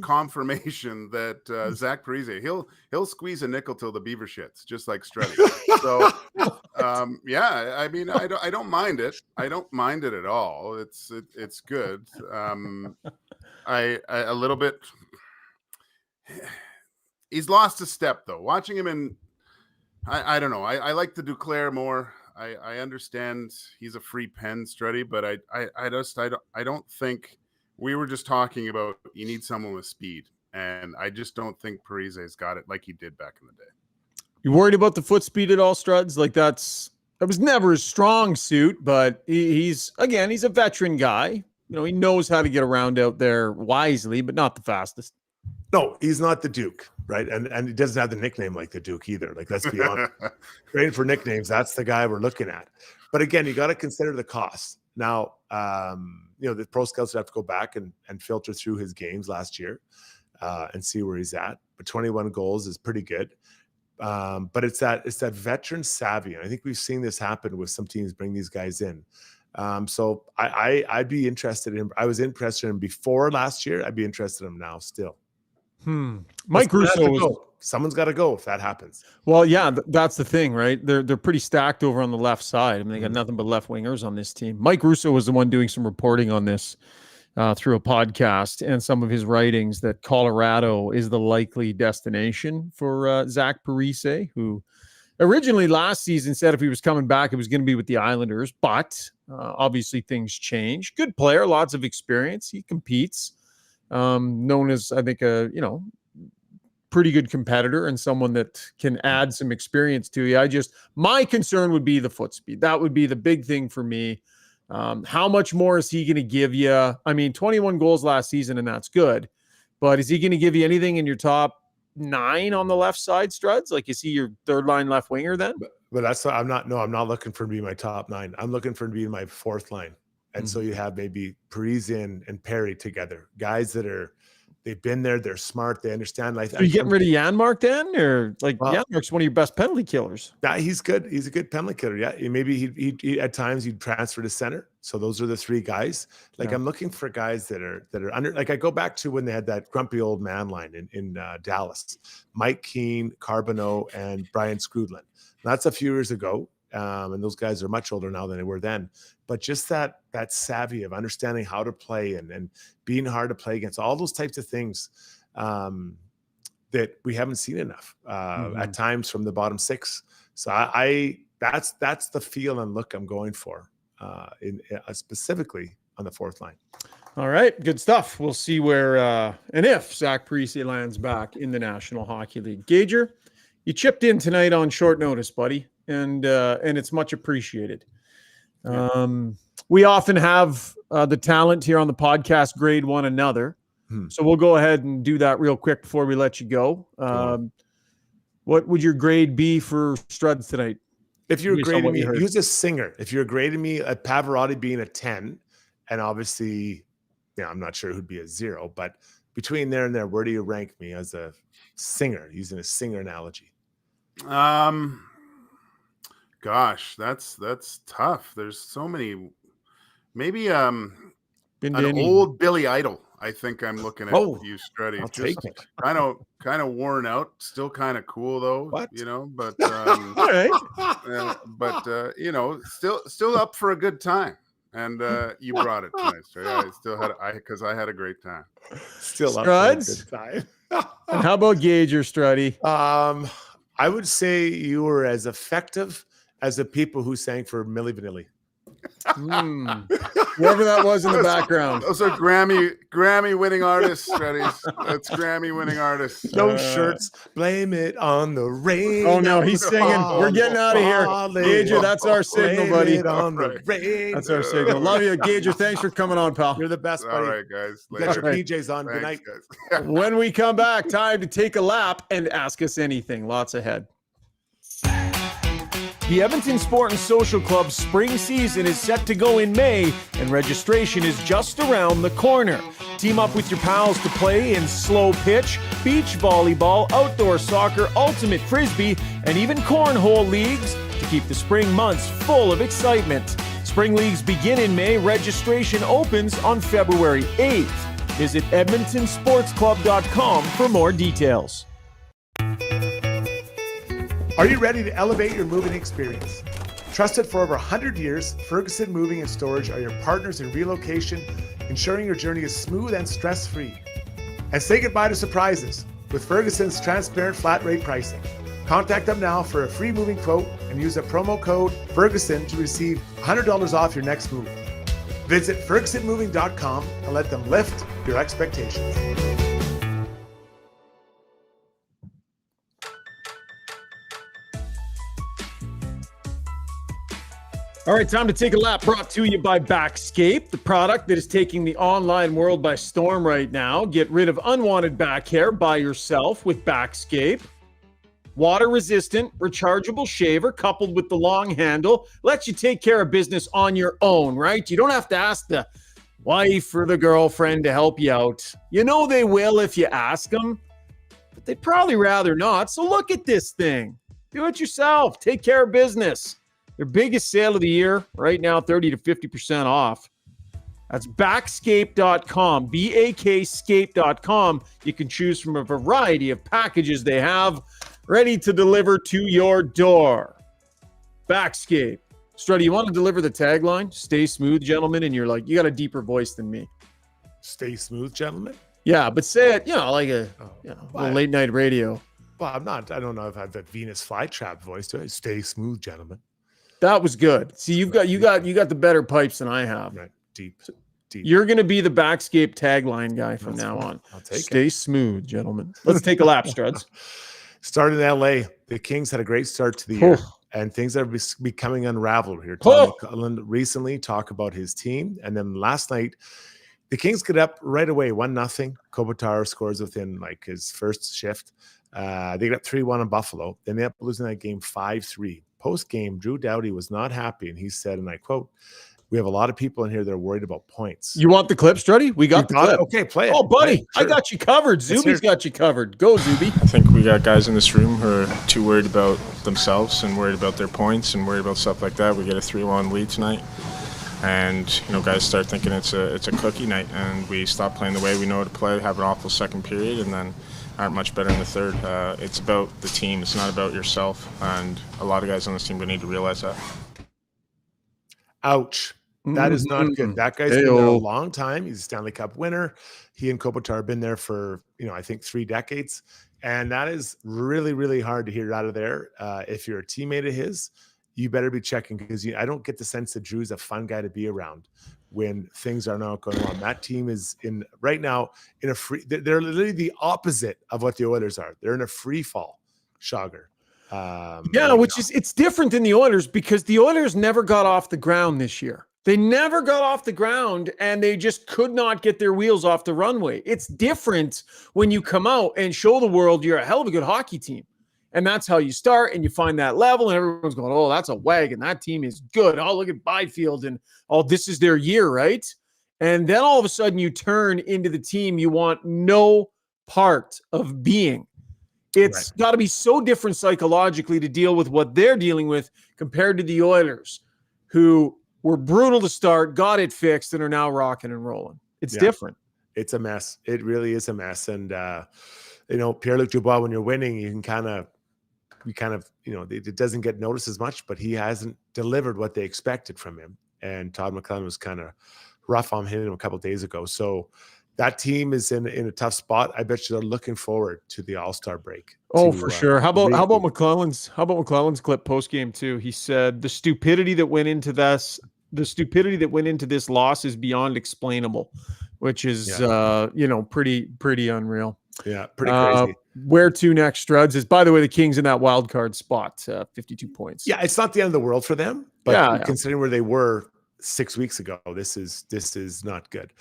confirmation that Zach Parise he'll squeeze a nickel till the beaver shits, just like Strudy. So yeah, I mean I don't mind it. I don't mind it at all. It's good. I a little bit. He's lost a step though. Watching him in, I don't know. I like the Duclair more. I understand he's a free pen, Strudy, but I don't think. We were just talking about you need someone with speed, and I just don't think Parise's got it like he did back in the day.
You worried about the foot speed at all, Struds? That was never his strong suit, but he's a veteran guy. He knows how to get around out there wisely, but not the fastest.
No, he's not the Duke, right? And he doesn't have the nickname like the Duke either. Like, let's be honest. Trading for nicknames, that's the guy we're looking at. But again, you got to consider the cost. Now, the pro scouts have to go back and filter through his games last year and see where he's at. But 21 goals is pretty good. But it's that veteran savvy. And I think we've seen this happen with some teams bring these guys in. So I'd be interested in him. I was interested in him before last year. I'd be interested in him now still.
Mike Russo.
Someone's got to go if that happens.
Well, yeah, that's the thing, right? They're pretty stacked over on the left side. I mean, they got nothing but left wingers on this team. Mike Russo was the one doing some reporting on this through a podcast and some of his writings that Colorado is the likely destination for Zach Parise, who originally last season said if he was coming back, it was going to be with the Islanders. But obviously things change. Good player, lots of experience. He competes. Known as, I think, pretty good competitor and someone that can add some experience to you. My concern would be the foot speed. That would be the big thing for me. How much more is he going to give you? I mean, 21 goals last season, and that's good. But is he going to give you anything in your top 9 on the left side, Struds? Like, is he your third line left winger then?
But I'm not looking for him to be my top 9. I'm looking for him to be my fourth line. And so you have maybe Parise and Perry together, guys that they've been there, they're smart, they understand life.
Are you getting rid of Janmark then? Or Janmark's one of your best penalty killers?
Yeah, he's good. He's a good penalty killer. Yeah, maybe he at times he'd transfer to center. So those are the 3 guys. I'm looking for guys that are under. Like, I go back to when they had that grumpy old man line in Dallas, Mike Keane, Carbonneau, and Brian Scrudlin. That's a few years ago. And those guys are much older now than they were then. But just that savvy of understanding how to play and being hard to play against, all those types of things that we haven't seen enough at times from the bottom 6. So that's the feel and look I'm going for, specifically on the fourth line.
All right, good stuff. We'll see where and if Zach Parise lands back in the National Hockey League. Gager, you chipped in tonight on short notice, buddy, and it's much appreciated. We often have the talent here on the podcast grade one another, so we'll go ahead and do that real quick before we let you go. What would your grade be for Struds tonight?
If you're grading me, use a singer. If you're grading me, a Pavarotti being a 10, and obviously, I'm not sure who'd be a 0, but between there and there, where do you rank me as a singer, using a singer analogy?
Gosh, that's tough. There's so many. Maybe an old Billy Idol. I think I'm looking at you, Struddy.
I'll take it.
Kind of worn out, still kind of cool though.
What?
But
all right.
Still up for a good time. And you brought it tonight, Struddy. Because I had a great time.
Still up
Struds?
for a good time.
And how about Gage or Struddy?
I would say you were as effective as the people who sang for Milli Vanilli.
Whoever that was in the background.
Those are Grammy winning artists, Struddy. That's Grammy winning artists.
No shirts. Blame it on the rain.
Oh no, he's singing. We're getting out of here. Gager, that's our signal, buddy. That's our signal. Love you, Gager. Thanks for coming on, pal.
You're the best, buddy.
All right, guys.
Get your PJs on. Good night.
Guys.
When we come back, time to take a lap and ask us anything. Lots ahead. The Edmonton Sport and Social Club's spring season is set to go in May, and registration is just around the corner. Team up with your pals to play in slow pitch, beach volleyball, outdoor soccer, ultimate frisbee, and even cornhole leagues to keep the spring months full of excitement. Spring leagues begin in May. Registration opens on February 8th. Visit edmontonsportsclub.com for more details.
Are you ready to elevate your moving experience? Trusted for over 100 years, Ferguson Moving and Storage are your partners in relocation, ensuring your journey is smooth and stress-free. And say goodbye to surprises with Ferguson's transparent flat rate pricing. Contact them now for a free moving quote and use a promo code Ferguson to receive $100 off your next move. Visit fergusonmoving.com and let them lift your expectations.
All right, time to take a lap, brought to you by Backscape, the product that is taking the online world by storm right now. Get rid of unwanted back hair by yourself with Backscape. Water-resistant, rechargeable shaver coupled with the long handle lets you take care of business on your own, right? You don't have to ask the wife or the girlfriend to help you out. You know they will if you ask them, but they'd probably rather not. So look at this thing. Do it yourself. Take care of business. Their biggest sale of the year right now, 30 to 50% off. That's backscape.com, bakscape.com. You can choose from a variety of packages they have ready to deliver to your door. Backscape. Struddy, you want to deliver the tagline? Stay smooth, gentlemen. And you're like, you got a deeper voice than me.
Stay smooth, gentlemen?
Yeah, but say it, like a late night radio.
Well, I'm not. I don't know if I have that Venus flytrap voice. Do I? Stay smooth, gentlemen.
That was good. See, you got the better pipes than I have.
Right, deep.
You're going to be the Backscape tagline guy from now on.
I'll take
Stay smooth, gentlemen. Let's take a lap, Struds.
Started in LA. The Kings had a great start to the year, and things are becoming unraveled here. Tommy Cullen recently talked about his team, and then last night, the Kings get up right away, 1-0. Kopitar scores within his first shift. They get up 3-1 in Buffalo. Then they end up losing that game 5-3. Post-game, Drew Doughty was not happy, and he said, and I quote, "We have a lot of people in here that are worried about points."
You want the clip, Struddy? We got the clip.
Okay, play it.
Oh, buddy,
play it. Sure.
I got you covered. Zuby's got you covered. Go, Zuby.
I think we got guys in this room who are too worried about themselves and worried about their points and worried about stuff like that. We get a 3-1 lead tonight, and guys start thinking it's a cookie night, and we stop playing the way we know how to play, have an awful second period, and then aren't much better in the third. It's about the team. It's not about yourself, and a lot of guys on this team need to realize that.
Ouch. That is not good. That guy's been there a long time. He's a Stanley Cup winner. He and Kopitar have been there for, I think 3 decades. And that is really, really hard to hear out of there. If you're a teammate of his, you better be checking, because I don't get the sense that Drew's a fun guy to be around when things are not going on. That team is right now in a free. They're literally the opposite of what the Oilers are. They're in a free fall, Schauger.
It's different than the Oilers, because the Oilers never got off the ground this year. They never got off the ground, and they just could not get their wheels off the runway. It's different when you come out and show the world you're a hell of a good hockey team. And that's how you start, and you find that level, and everyone's going, oh, that's a wagon. That team is good. Oh, look at Byfield, and this is their year, right? And then all of a sudden you turn into the team you want no part of being. It's got to be so different psychologically to deal with what they're dealing with compared to the Oilers, who were brutal to start, got it fixed, and are now rocking and rolling. It's different.
It's a mess. It really is a mess. And, Pierre-Luc Dubois, when you're winning, you can it doesn't get noticed as much, but he hasn't delivered what they expected from him. And Todd McLellan was kind of rough on him a couple of days ago. So that team is in a tough spot. I bet you they're looking forward to the All-Star break.
For sure. How about McClellan's clip post game too? He said the stupidity that went into this loss is beyond explainable, which is pretty unreal.
Yeah, pretty crazy.
Where to next, Struds? Is, by the way, the Kings in that wild card spot, 52 points.
Yeah, it's not the end of the world for them, but considering where they were 6 weeks ago, this is not good.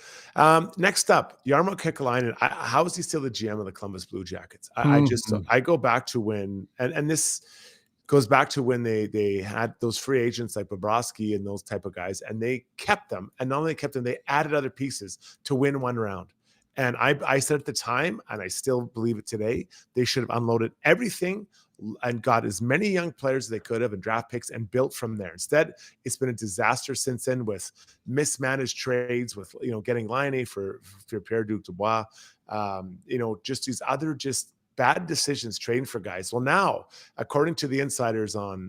Next up, Jarmo Kekalainen. How is he still the GM of the Columbus Blue Jackets? I go back to when, and this goes back to when they had those free agents like Bobrovsky and those type of guys, and they kept them. And not only kept them, they added other pieces to win one round. And I said at the time, and I still believe it today, they should have unloaded everything and got as many young players as they could have and draft picks and built from there. Instead, it's been a disaster since then with mismanaged trades, with getting Laine for Pierre-Luc Dubois, just these other just bad decisions trading for guys. Well, now, according to the insiders on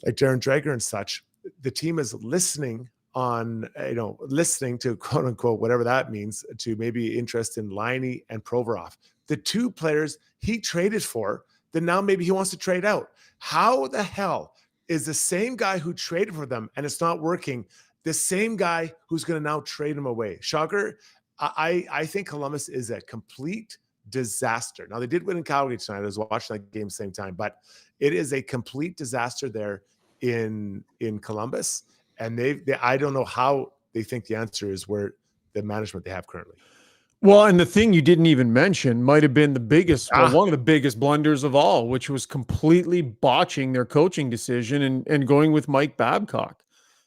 like Darren Dreger and such, the team is listening to quote unquote, whatever that means, to maybe interest in Laine and Provorov, the two players he traded for, that now maybe he wants to trade out. How the hell is the same guy who traded for them and it's not working the same guy who's going to now trade him away? Schauger, I think Columbus is a complete disaster. Now, they did win in Calgary tonight. I was watching that game at the same time, but it is a complete disaster there in Columbus. And I don't know how they think the answer is where the management they have currently.
Well, and the thing you didn't even mention might have been the biggest, one of the biggest blunders of all, which was completely botching their coaching decision and going with Mike Babcock.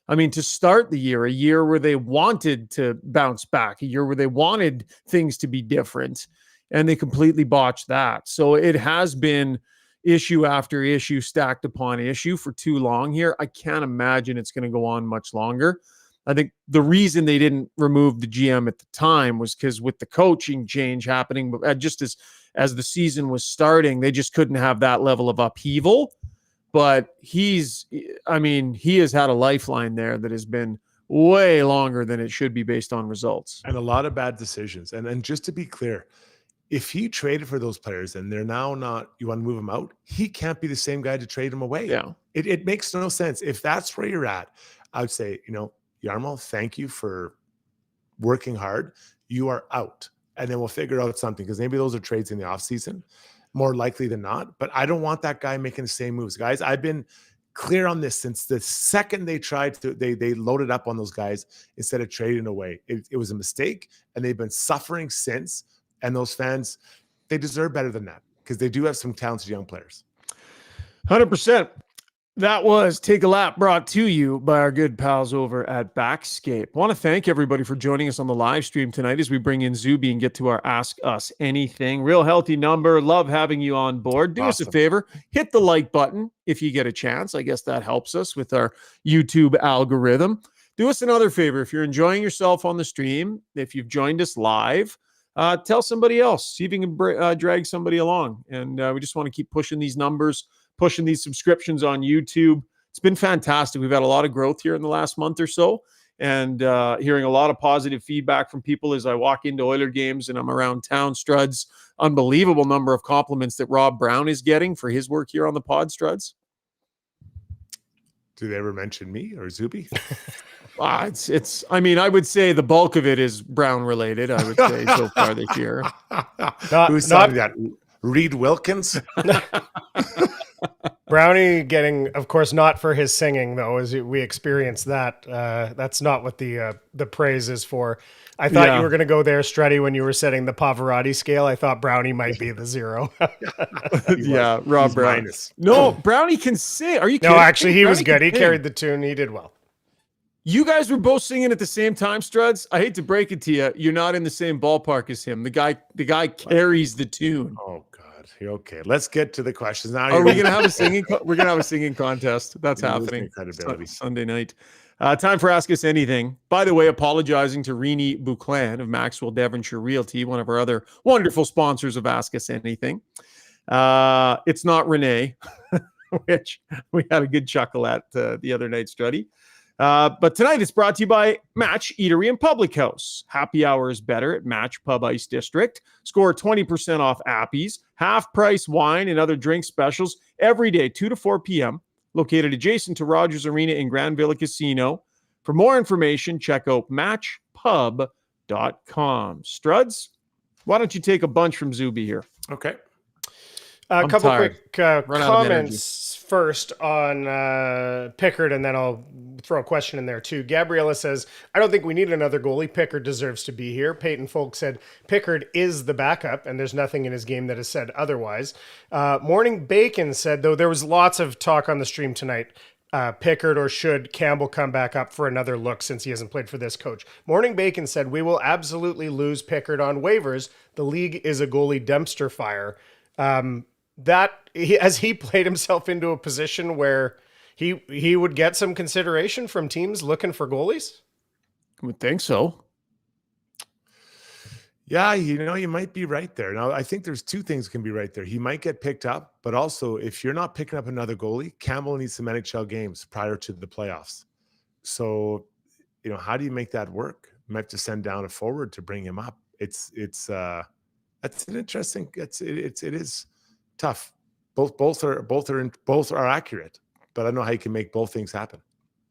I mean, to start the year, a year where they wanted to bounce back, a year where they wanted things to be different, and they completely botched that. So it has been issue after issue stacked upon issue for too long here. I can't imagine it's going to go on much longer. I think the reason they didn't remove the GM at the time was because with the coaching change happening, just as the season was starting, they just couldn't have that level of upheaval. But he has had a lifeline there that has been way longer than it should be based on results.
And a lot of bad decisions. And just to be clear, if he traded for those players and they're now not, you want to move them out, he can't be the same guy to trade them away.
Yeah.
It makes no sense. If that's where you're at, I would say, Jarmo, thank you for working hard. You are out. And then we'll figure out something, because maybe those are trades in the offseason, more likely than not. But I don't want that guy making the same moves. Guys, I've been clear on this since the second they tried to, they loaded up on those guys instead of trading away. It was a mistake, and they've been suffering since. And those fans, they deserve better than that, because they do have some talented young players.
100%. That was Take a Lap, brought to you by our good pals over at Backscape. I want to thank everybody for joining us on the live stream tonight as we bring in Zuby and get to our Ask Us Anything. Real healthy number. Love having you on board. Do us a favor. Hit the like button if you get a chance. I guess that helps us with our YouTube algorithm. Do us another favor. If you're enjoying yourself on the stream, if you've joined us live, tell somebody else. See if you can drag somebody along. And we just want to keep pushing these numbers, pushing these subscriptions on YouTube. It's been fantastic. We've had a lot of growth here in the last month or so, and hearing a lot of positive feedback from people as I walk into Oiler games and I'm around town. Struds, unbelievable number of compliments that Rob Brown is getting for his work here on the pod, Struds.
Do they ever mention me or Zuby?
It's. I mean, I would say the bulk of it is Brown related. I would say so far this year.
Who's saying that? Reed Wilkins.
Brownie getting, of course, not for his singing though, as we experienced that. That's not what the praise is for. I thought you were going to go there, Struddy, when you were setting the Pavarotti scale. I thought Brownie might be the 0.
Yeah, Rob Brown.
Minus.
No, Brownie can sing. Are you kidding?
No, actually, he was good. He
sing.
carried the tune. He did well.
You guys were both singing at the same time, Struds. I hate to break it to you. You're not in the same ballpark as him. The guy carries the tune.
Oh God. Okay. Let's get to the questions now.
Are we going to have a singing? We're going to have a singing contest. That's happening Sunday night. Time for Ask Us Anything. By the way, apologizing to Rini Bouclan of Maxwell Devonshire Realty, one of our other wonderful sponsors of Ask Us Anything. It's not Renee, which we had a good chuckle at the other night, Struddy. But tonight it's brought to you by Match Eatery and Public House. Happy hour is better at Match Pub Ice District. Score 20% off Appies, half-price wine and other drink specials every day, 2 to 4 p.m., located adjacent to Rogers Arena in Grand Villa Casino. For more information, check out matchpub.com. Struds, why don't you take a bunch from Zuby here?
Okay.
A couple
tired.
quick comments first on Pickard, and then I'll throw a question in there too. Gabriella says, I don't think we need another goalie. Pickard deserves to be here. Peyton Folk said, Pickard is the backup, and there's nothing in his game that has said otherwise. Morning Bacon said, though there was lots of talk on the stream tonight, Pickard or should Campbell come back up for another look since he hasn't played for this coach? Morning Bacon said, we will absolutely lose Pickard on waivers. The league is a goalie dumpster fire. Has he played himself into a position where he would get some consideration from teams looking for goalies?
I would think so.
Yeah, you might be right there. Now, I think there's two things can be right there. He might get picked up, but also if you're not picking up another goalie, Campbell needs some NHL games prior to the playoffs. So, how do you make that work? You might have to send down a forward to bring him up. That's an interesting. It is tough. Both are accurate, but I don't know how you can make both things happen.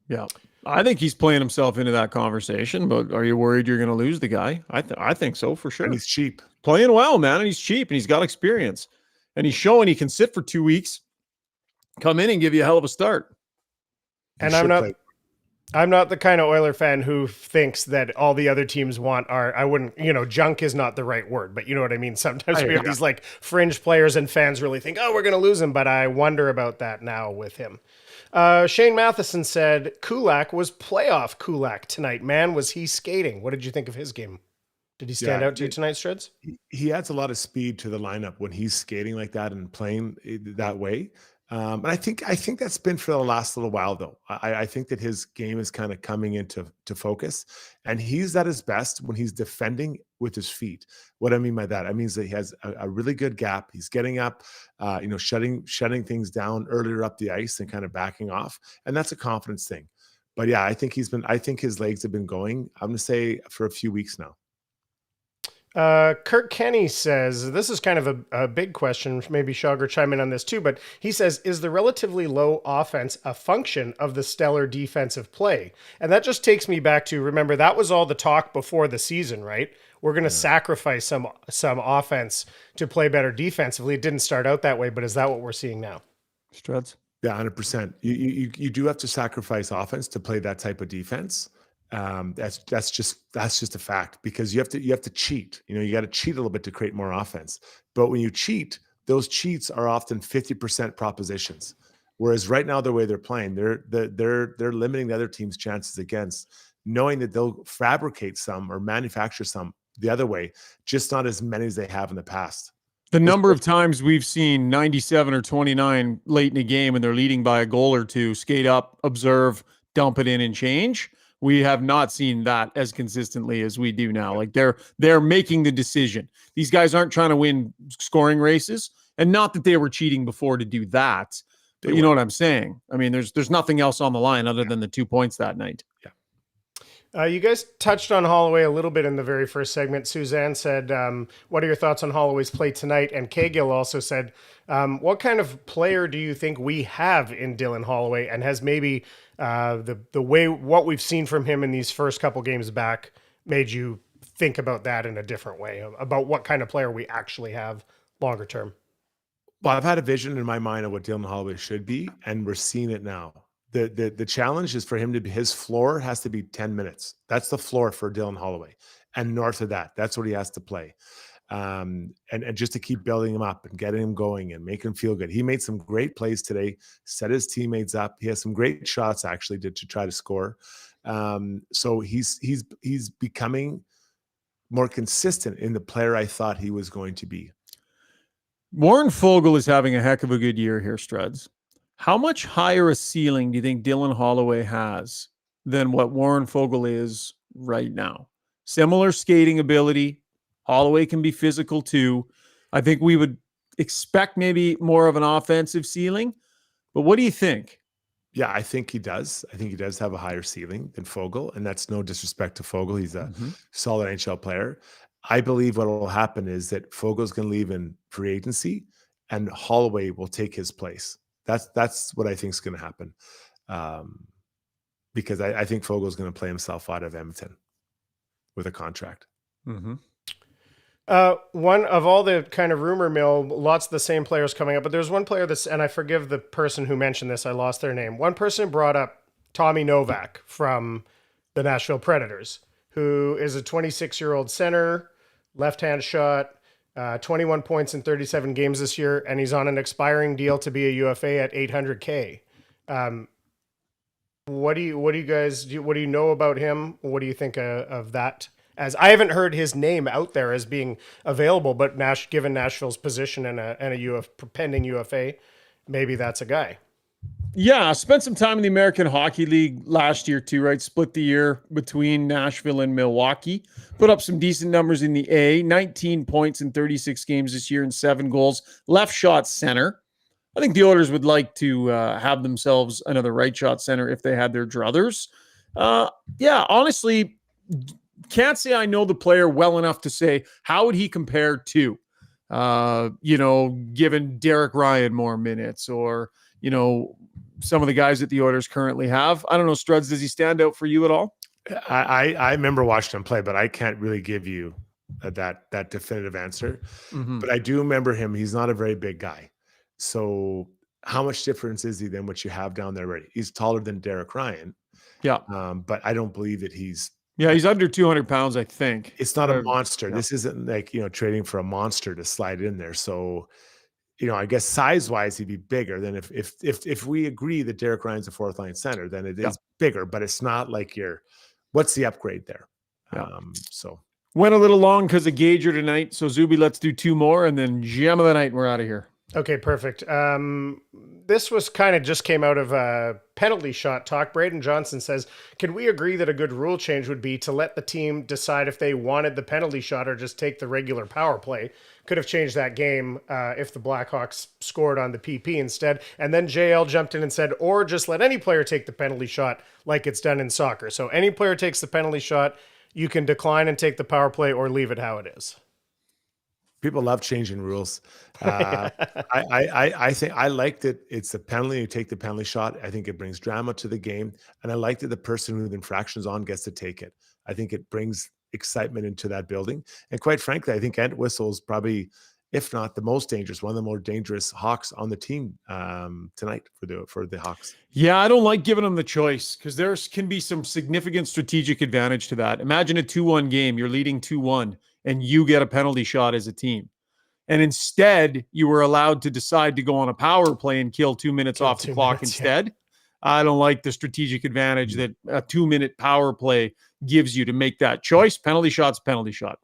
Yeah, I think he's playing himself into that conversation. But are you worried you're going to lose the guy? I think so for sure.
And he's cheap,
playing well, man, and he's cheap, and he's got experience, and he's showing he can sit for 2 weeks, come in and give you a hell of a start.
And I'm not the kind of Oiler fan who thinks that all the other teams want I wouldn't, junk is not the right word, but you know what I mean? Sometimes we have these like fringe players and fans really think, we're going to lose him. But I wonder about that now with him. Shane Matheson said, Kulak was playoff Kulak tonight. Man, was he skating? What did you think of his game? Did he stand out to you tonight, Strids?
He adds a lot of speed to the lineup when he's skating like that and playing that way. And I think that's been for the last little while, though. I think that his game is kind of coming into focus, and he's at his best when he's defending with his feet. What I mean by that, I mean that he has a really good gap. He's getting up, shutting things down earlier up the ice and kind of backing off, and that's a confidence thing. But yeah, I think his legs have been going, I'm going to say, for a few weeks now.
Kirk Kenny says, this is kind of a big question, maybe Shogger chime in on this too, but he says, is the relatively low offense a function of the stellar defensive play? And that just takes me back to, remember, that was all the talk before the season, right? We're going to sacrifice some offense to play better defensively. It didn't start out that way, but is that what we're seeing now?
Struds?
Yeah, 100%. You do have to sacrifice offense to play that type of defense. That's just a fact, because you have to cheat. You got to cheat a little bit to create more offense. But when you cheat, those cheats are often 50% propositions. Whereas right now, the way they're playing, they're limiting the other team's chances against, knowing that they'll fabricate some or manufacture some the other way, just not as many as they have in the past.
The number of times we've seen 97 or 29 late in a game and they're leading by a goal or two, skate up, observe, dump it in, and change. We have not seen that as consistently as we do now. Like they're making the decision. These guys aren't trying to win scoring races, and not that they were cheating before to do that. But you know what I'm saying? I mean, there's nothing else on the line other than the 2 points that night.
Yeah.
You guys touched on Holloway a little bit in the very first segment. Suzanne said, what are your thoughts on Holloway's play tonight? And Cagill also said, what kind of player do you think we have in Dylan Holloway? And has maybe the way what we've seen from him in these first couple games back made you think about that in a different way, about what kind of player we actually have longer term?
Well, I've had a vision in my mind of what Dylan Holloway should be, and we're seeing it now. The challenge is for him to be, his floor has to be 10 minutes. That's the floor for Dylan Holloway. And north of that, that's what he has to play. And just to keep building him up and getting him going and make him feel good. He made some great plays today, set his teammates up. He has some great shots actually to try to score. So he's becoming more consistent in the player I thought he was going to be.
Warren Foegele is having a heck of a good year here, Struds. How much higher a ceiling do you think Dylan Holloway has than what Warren Foegele is right now? Similar skating ability. Holloway can be physical too. I think we would expect maybe more of an offensive ceiling. But what do you think?
Yeah, I think he does. I think he does have a higher ceiling than Foegele, and that's no disrespect to Foegele. He's a solid NHL player. I believe what will happen is that Fogel's going to leave in free agency, and Holloway will take his place. That's what I think is going to happen, because I think Fogel's going to play himself out of Edmonton with a contract.
Mm-hmm.
One of all the kind of rumor mill, lots of the same players coming up, but there's one player that's, and I forgive the person who mentioned this, I lost their name. One person brought up Tommy Novak from the Nashville Predators, who is a 26-year-old center, left-hand shot, 21 points in 37 games this year, and he's on an expiring deal to be a UFA at $800K. What do you know about him? What do you think of that? As I haven't heard his name out there as being available, but given Nashville's position and a pending UFA, maybe that's a guy.
Yeah, spent some time in the American Hockey League last year too, right? Split the year between Nashville and Milwaukee. Put up some decent numbers in the A, 19 points in 36 games this year and 7 goals. Left shot center. I think the Oilers would like to have themselves another right shot center if they had their druthers. Yeah, honestly, can't say I know the player well enough to say how would he compare to, given Derek Ryan more minutes or, some of the guys that the Oilers currently have. I don't know, Struds, does he stand out for you at all?
I remember watching him play, but I can't really give you that definitive answer.
Mm-hmm.
But I do remember him. He's not a very big guy. So how much difference is he than what you have down there already? He's taller than Derek Ryan.
Yeah.
But I don't believe that he's
under 200 pounds, I think.
It's not a monster.
Yeah.
This isn't like, trading for a monster to slide in there. So, I guess size-wise, he'd be bigger than if we agree that Derek Ryan's a fourth line center, then it is bigger, but it's not like what's the upgrade there?
Yeah.
So
went a little long because of Gager tonight. So Zuby, let's do 2 more and then gem of the night and we're out of here.
Okay, perfect. This was kind of just came out of a penalty shot talk. Braden Johnson says, can we agree that a good rule change would be to let the team decide if they wanted the penalty shot or just take the regular power play? Could have changed that game if the Blackhawks scored on the PP instead. And then JL jumped in and said, or just let any player take the penalty shot like it's done in soccer. So any player takes the penalty shot, you can decline and take the power play or leave it how it is.
People love changing rules. I think I like that it's a penalty. You take the penalty shot. I think it brings drama to the game. And I like that the person who the infraction is on gets to take it. I think it brings excitement into that building. And quite frankly, I think Entwistle is probably, if not the most dangerous, one of the more dangerous Hawks on the team tonight for the Hawks.
Yeah, I don't like giving them the choice because there can be some significant strategic advantage to that. Imagine a 2-1 game. You're leading 2-1 and you get a penalty shot as a team. And instead, you were allowed to decide to go on a power play and kill 2 minutes off the clock instead. Yeah. I don't like the strategic advantage that a 2-minute power play gives you to make that choice. Penalty shot's penalty shot.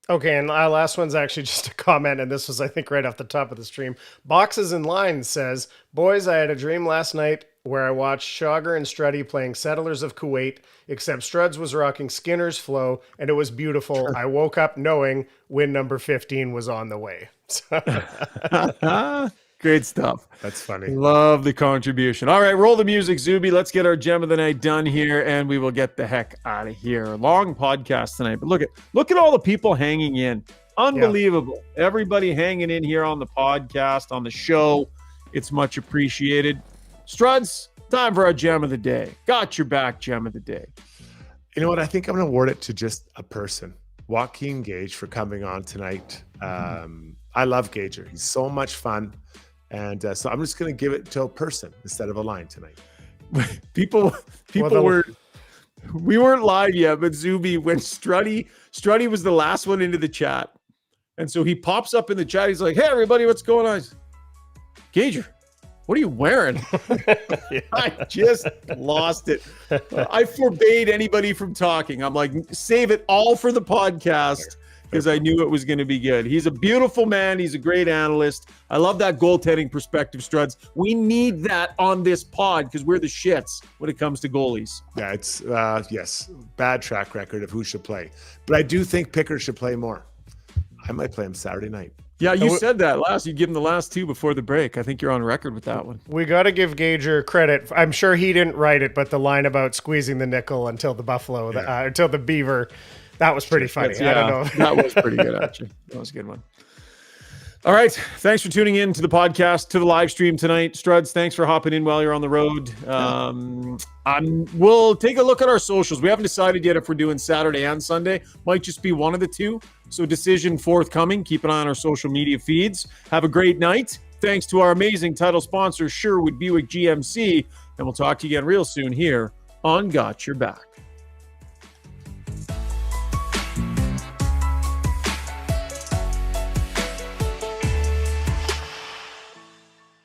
Okay, and our last one's actually just a comment, and this was, I think, right off the top of the stream. Boxes in Line says, boys, I had a dream last night where I watched Shogger and Struddy playing Settlers of Kuwait, except Struds was rocking Skinner's Flow, and it was beautiful. I woke up knowing win number 15 was on the way.
Great stuff.
That's funny.
Love the contribution. All right, roll the music, Zuby. Let's get our gem of the night done here, and we will get the heck out of here. Long podcast tonight, but look at all the people hanging in. Unbelievable. Yeah. Everybody hanging in here on the podcast, on the show. It's much appreciated. Struds, time for our gem of the day. Got your back gem of the day.
You know what? I think I'm going to award it to just a person. Joaquin Gage for coming on tonight. I love Gager. He's so much fun. And so I'm just going to give it to a person instead of a line tonight.
We weren't live yet, but Zuby, when Strudy was the last one into the chat. And so he pops up in the chat. He's like, hey, everybody, what's going on? Gager, what are you wearing? I just lost it. I forbade anybody from talking. I'm like, save it all for the podcast because I knew it was going to be good. He's a beautiful man. He's a great analyst. I love that goaltending perspective, Struds. We need that on this pod because we're the shits when it comes to goalies.
Yeah, it's, yes, bad track record of who should play. But I do think Pickard should play more. I might play him Saturday night.
Yeah, you said that last. You give him the last two before the break. I think you're on record with that one.
We got to give Gager credit. I'm sure he didn't write it, but the line about squeezing the nickel until the Buffalo, until the Beaver, that was pretty funny. I don't know.
That was pretty good, actually. That was a good one. All right. Thanks for tuning in to the podcast, to the live stream tonight. Struds, thanks for hopping in while you're on the road. We'll take a look at our socials. We haven't decided yet if we're doing Saturday and Sunday. Might just be one of the two. So decision forthcoming. Keep an eye on our social media feeds. Have a great night. Thanks to our amazing title sponsor, Sherwood Buick GMC. And we'll talk to you again real soon here on Got Your Back.